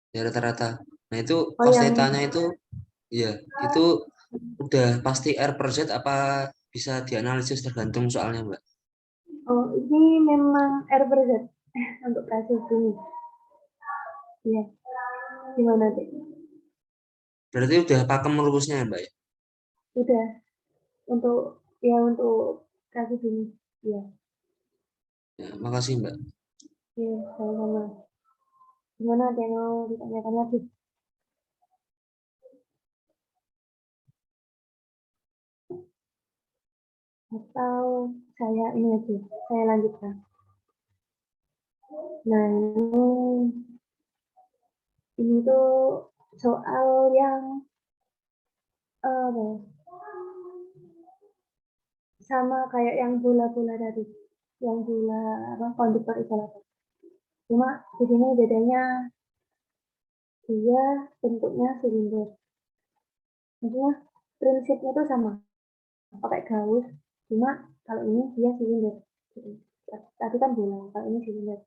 ya rata-rata. Nah, itu Oh, cos yang theta-nya itu ya, itu udah pasti R per Z apa bisa dianalisis tergantung soalnya, Mbak? ini memang R per Z untuk kasus ini. Iya. Gimana deh? Berarti udah pakem rumusnya ya, Mbak ya? Udah untuk kasus ini. Iya. Ya, makasih, Mbak. Iya, sama-sama. Gimana, ada yang mau ditanyakan lagi? Atau saya ini aja, saya lanjutkan. Nah, ini tuh soal yang sama kayak yang bola-bola tadi, yang bola konduktor isolator. Cuma di sini bedanya dia bentuknya silinder. Maksudnya prinsipnya itu sama, pakai gaus. Cuma kalau ini dia silinder. Tadi kan bola, kalau ini silinder.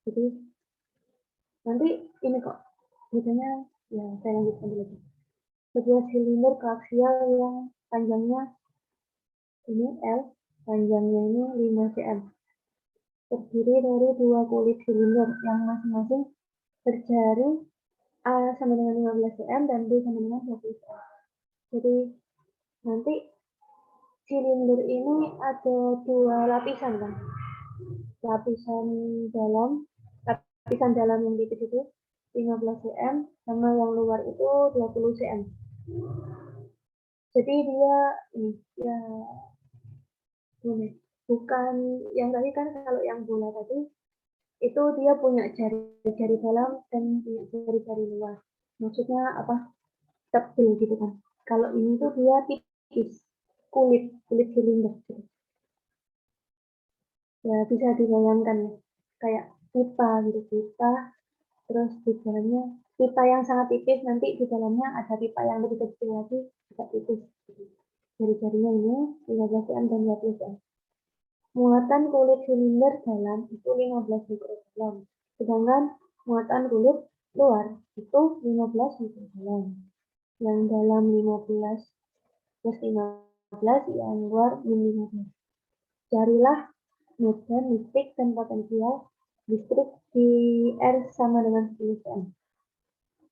Jadi nanti ini kok bedanya ya saya lanjutkan dulu. Sebuah silinder koaksial yang panjangnya ini L, panjangnya ini 5 cm. Terdiri dari dua kulit silinder yang masing-masing berjari A sama dengan 15 cm dan B sama dengan 20 cm. Jadi nanti silinder ini ada dua lapisan kan? Lapisan dalam yang tipis itu 15 cm sama yang luar itu 20 cm. Jadi dia ini ya bukan yang tadi kan, kalau yang bola tadi itu dia punya jari-jari dalam dan punya jari-jari luar. Maksudnya apa? Tebel gitu kan. Kalau ini tuh dia tipis, kulit silinder gitu. Ya bisa dibayangkan ya, kayak pipa gitu, terus di dalamnya pipa yang sangat tipis, nanti di dalamnya ada pipa yang lebih kecil lagi, juga tipis. Jari-jarinya ini 15 cm dan 20 cm. Muatan kulit silinder dalam itu 15 mikrogram, sedangkan muatan kulit luar itu 15 mikrogram. Yang dalam 15 plus 15, yang luar min 15. Carilah medan listrik dan potensial listrik di R sama dengan 10 cm.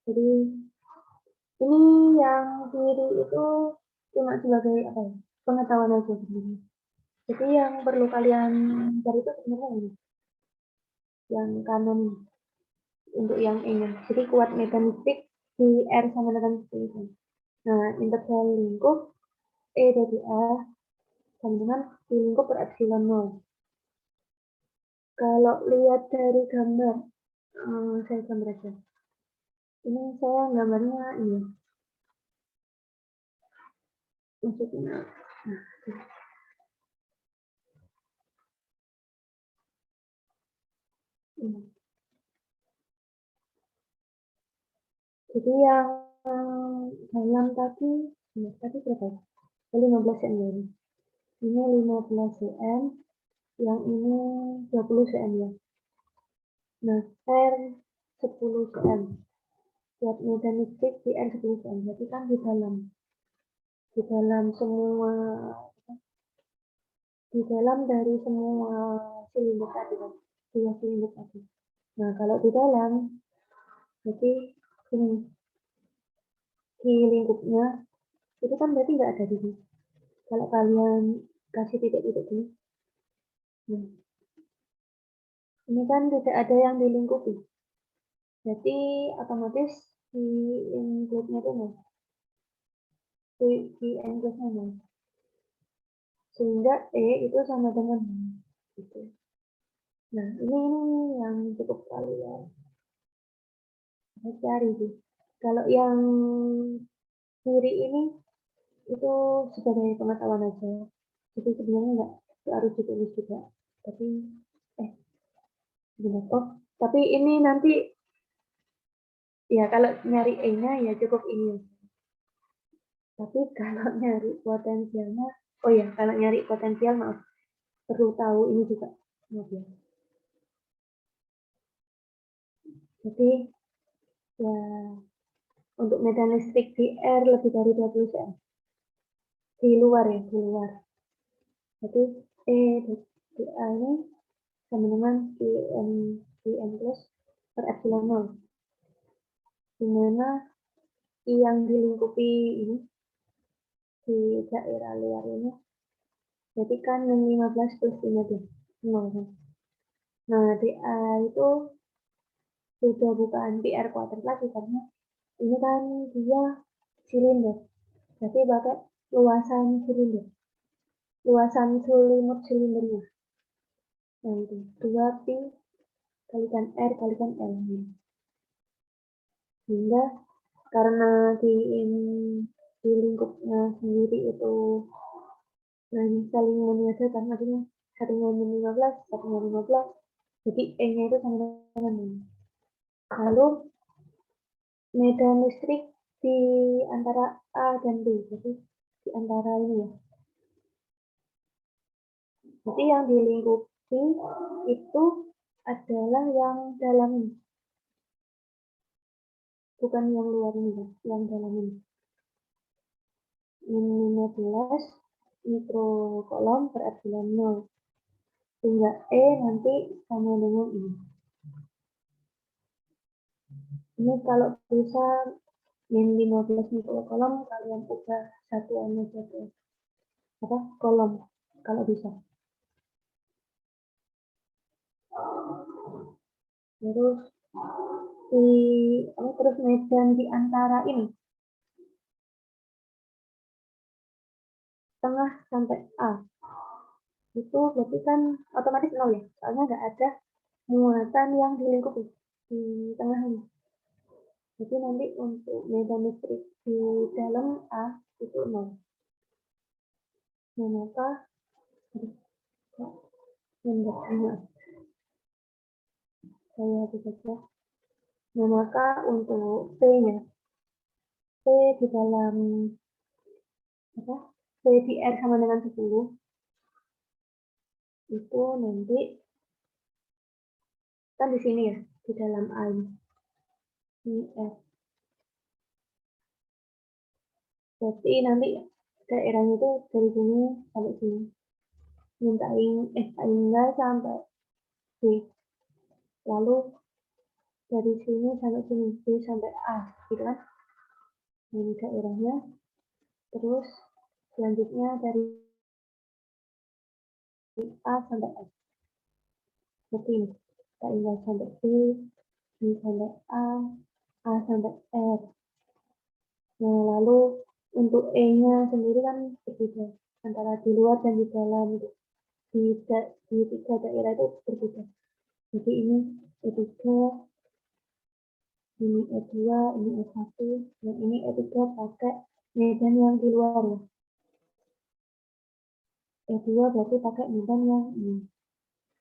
Jadi ini yang kiri itu cuma sebagai apa ya, pengetahuan aja sebenarnya. Jadi yang perlu kalian cari itu sebenarnya ini, yang kanan untuk yang ini. Jadi kuat medan listrik di R sama dengan 10 cm. Nah, integral lingkup E dari A sama dengan I lingkup per epsilon 0. Kalau lihat dari gambar, saya gambar aja. Ini saya gambarnya ini. Maksudnya, nah, ini. Jadi yang dalam tadi berapa? 15 cm ini. Ini 15 cm, yang ini 20 cm ya. Nah, R 10 cm. Buat medan listrik di R 10 cm. Berarti kan di dalam dari semua silinder tadi kan, dua silinder tadi. Nah, kalau di dalam, berarti ini di lingkupnya itu kan berarti nggak ada di sini. Kalau kalian kasih titik-titik ini, nah, ini kan tidak ada yang dilingkupi. Jadi otomatis di include-nya itu nol. Di enclose-nya nol. Sehingga E itu sama dengan gitu. Nah, ini yang cukup kalian cari sih. Kalau yang kiri ini itu sebagai pengetahuan aja. Jadi sebenarnya nggak harus ditulis juga. Tapi benar. Oh, tapi ini nanti ya kalau nyari E-nya ya cukup ini. Tapi kalau nyari potensialnya, oh ya, kalau nyari potensial maaf, perlu tahu ini juga. Maaf ya. Jadi ya untuk medan listrik di R lebih dari 20 cm. Di luar ya, di luar. Jadi E di A ini sama dengan N plus per epsilon 0. Dimana I yang dilingkupi ini di daerah luar ini, jadi kan 15 plus 15, 0. Nah, di A itu sudah bukan PR kuadrat lagi, karena ini kan dia silinder. Jadi pakai luasan silinder. Luasan selimut silindernya. Nah, itu 2 pi kalikan R kalikan L. Sehingga karena di lingkupnya sendiri itu saling meniadakan, artinya satunya 15, satunya 15, jadi E-nya itu sama dengan 6. Lalu medan listrik di antara A dan B, jadi di antara ini ya. Jadi yang dilingkupi itu adalah yang dalam ini, bukan yang luar ini ya, yang dalam ini. 15 mikrokolom per epsilon 0. Sehingga E nanti sama dengan ini. Ini kalau bisa min 15 mikrokolom kalian ubah satuan aja ke apa kolom kalau bisa. Terus terus medan di antara ini tengah sampai A itu berarti kan otomatis 0 ya, soalnya nggak ada muatan yang dilingkupi di tengah ini. Jadi nanti untuk medan listrik di dalam A itu 0. Nah, maka saya habis saja. Nah, maka untuk P-nya, P di dalam apa? P di R sama dengan 10 itu nanti kan di sini ya, di dalam A ini R. Berarti nanti daerahnya itu dari sini sampai sini. Mintain A sampai B. Lalu dari sini sampai sini B sampai A, gitu kan? Ini daerahnya. Terus selanjutnya dari A sampai S. Seperti ini. A sampai B, B sampai A sampai R. Nah, lalu untuk E-nya sendiri kan berbeda antara di luar dan di dalam. Di tiga daerah itu berbeda. Jadi ini E3, ini E2, ini E1, dan ini E3 pakai medan yang di luar ya. E2 berarti pakai medan yang ini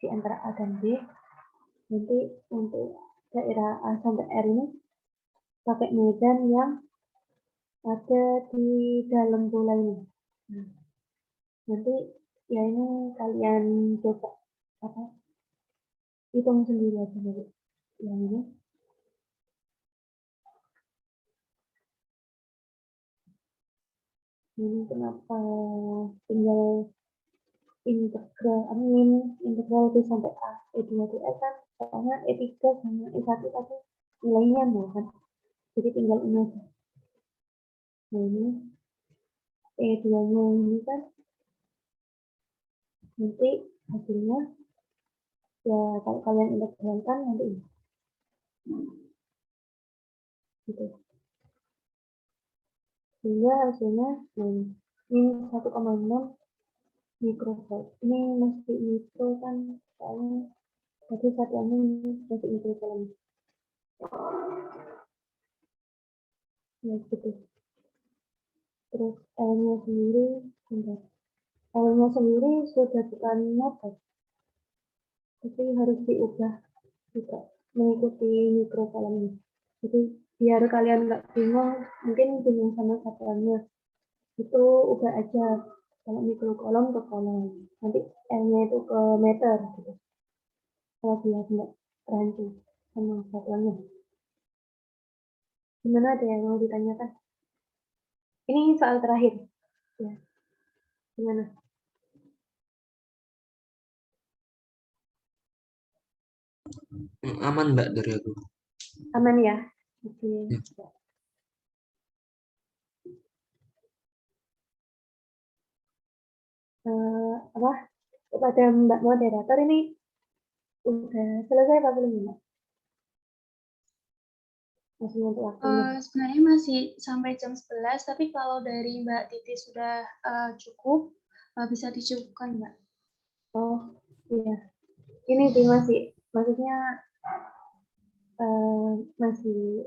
di antara A dan B. Nanti untuk daerah A sampai R ini pakai medan yang ada di dalam bola ini. Nah, nanti ya ini kalian coba apa hitung sendiri aja dari yang ini. Ini kenapa tinggal integral B sampai A, E2 ke S kan, soalnya E3 sama E1 tadi nilainya 0 kan, jadi tinggal ini aja. Nah ini E2-nya ini kan, nanti hasilnya, ya kalau kalian integralkan nanti ini. Gitu. Sehingga hasilnya minus 1,6 mikrovolt. Ini mesti mikro kan, soalnya tadi satuannya masih mikrovolt. Ya gitu. Terus L-nya sendiri, L-nya sendiri sudah bukan meter, tapi harus diubah juga mengikuti mikrokolom ini. Jadi biar kalian nggak bingung, mungkin bingung sama satuannya, itu ubah aja kalau mikrokolom ke kolom, nanti L-nya itu ke meter gitu. Kalau biar nggak rancu sama satuannya. Gimana, ada yang mau ditanyakan? Ini soal terakhir. Ya, gimana? Aman Mbak dari aku. Aman ya? Oke. Ya. Apa? Kepada Mbak Moderator ini udah selesai apa belum Mbak? Masih untuk waktunya. Sebenarnya masih sampai jam 11, tapi kalau dari Mbak Titi sudah cukup, bisa dicukupkan Mbak. Oh iya, ini sih maksudnya masih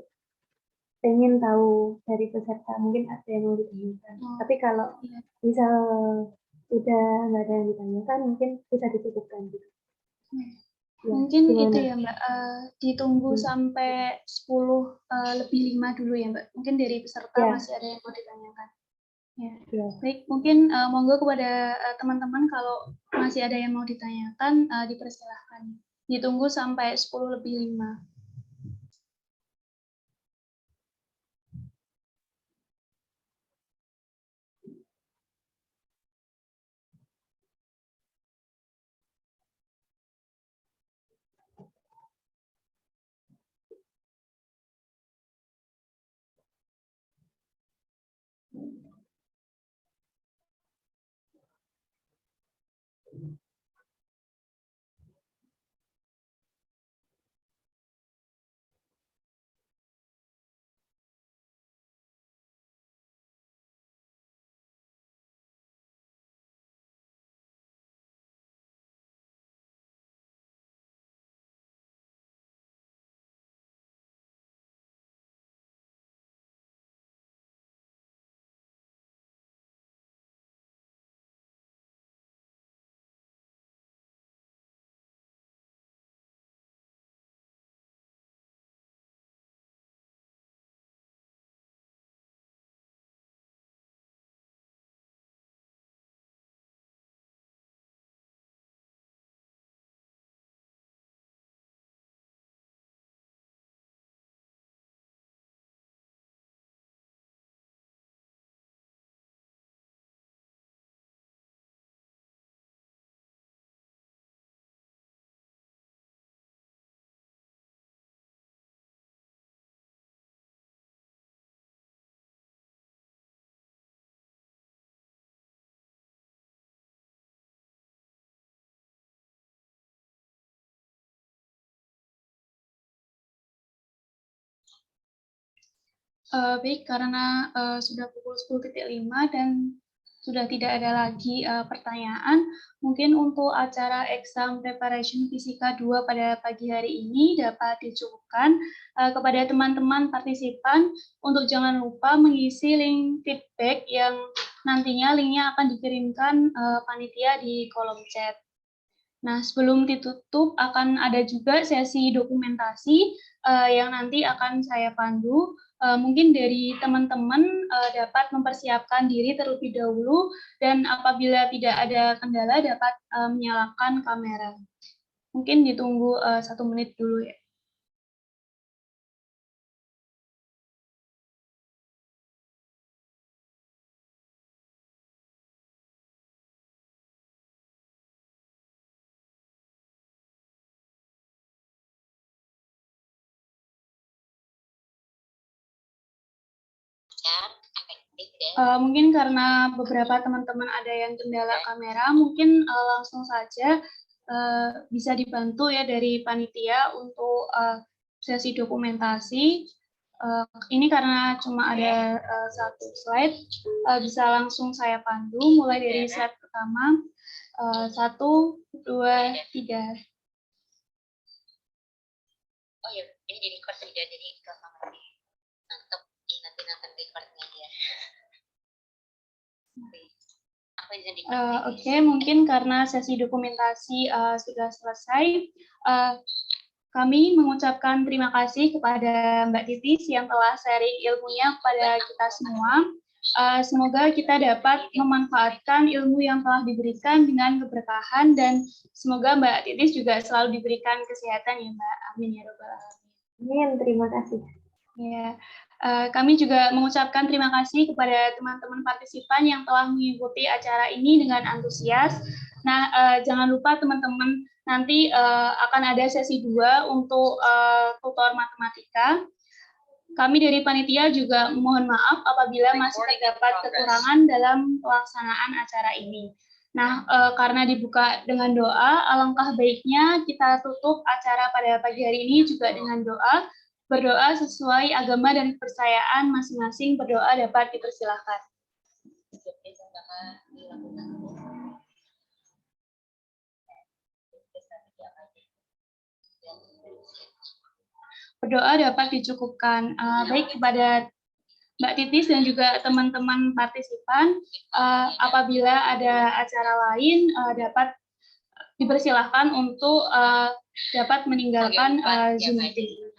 pengen tahu dari peserta, mungkin ada yang mau ditanyakan. Tapi kalau Iya. misal udah nggak ada yang ditanyakan, mungkin bisa dicukupkan gitu. Ya, Mungkin gimana? itu ya Mbak, ditunggu sampai 10 lebih 5 dulu ya Mbak. Mungkin dari peserta Ya. masih ada yang mau ditanyakan. Ya. Ya. Baik, mungkin monggo kepada teman-teman kalau masih ada yang mau ditanyakan, dipersilahkan. Ditunggu sampai 10 lebih 5. Baik, karena sudah pukul 10.05 dan sudah tidak ada lagi pertanyaan, mungkin untuk acara exam preparation fisika 2 pada pagi hari ini dapat dicukupkan. Kepada teman-teman partisipan, untuk jangan lupa mengisi link feedback yang nantinya linknya akan dikirimkan panitia di kolom chat. Nah, sebelum ditutup akan ada juga sesi dokumentasi yang nanti akan saya pandu. Mungkin dari teman-teman dapat mempersiapkan diri terlebih dahulu dan apabila tidak ada kendala dapat menyalakan kamera. Mungkin ditunggu 1 menit dulu ya. Mungkin karena beberapa teman-teman ada yang kendala kamera, mungkin langsung saja bisa dibantu ya dari panitia untuk sesi dokumentasi. Ini karena cuma ada 1 slide, bisa langsung saya pandu mulai dari slide pertama. 1, 2, 3. Oh ya, ini jadi record juga, jadi gampang nanti nonton recordnya ya. Oke, mungkin karena sesi dokumentasi sudah selesai, kami mengucapkan terima kasih kepada Mbak Titis yang telah sharing ilmunya kepada kita semua. Semoga kita dapat memanfaatkan ilmu yang telah diberikan dengan keberkahan dan semoga Mbak Titis juga selalu diberikan kesehatan ya Mbak. Amin ya robbal alamin. Amin, terima kasih. Ya, kami juga mengucapkan terima kasih kepada teman-teman partisipan yang telah mengikuti acara ini dengan antusias. Nah, jangan lupa teman-teman nanti akan ada sesi 2 untuk tutor matematika. Kami dari panitia juga mohon maaf apabila masih terdapat kekurangan dalam pelaksanaan acara ini. Nah, karena dibuka dengan doa, alangkah baiknya kita tutup acara pada pagi hari ini juga dengan doa. Berdoa sesuai agama dan kepercayaan masing-masing, berdoa dapat dipersilahkan. Berdoa dapat dicukupkan. Baik kepada Mbak Titis dan juga teman-teman partisipan, apabila ada acara lain dapat dipersilahkan untuk dapat meninggalkan Zoom meeting.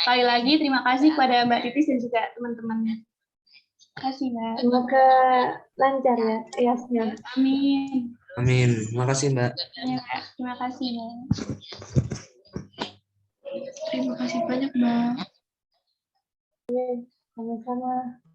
Sekali lagi terima kasih kepada Mbak Titis dan juga teman-temannya. Terima kasih Mbak. Semoga lancar ya IAS-nya. Amin. Amin. Makasih Mbak. Ya, terima kasih Mbak. Terima kasih banyak Mbak. Sama-sama.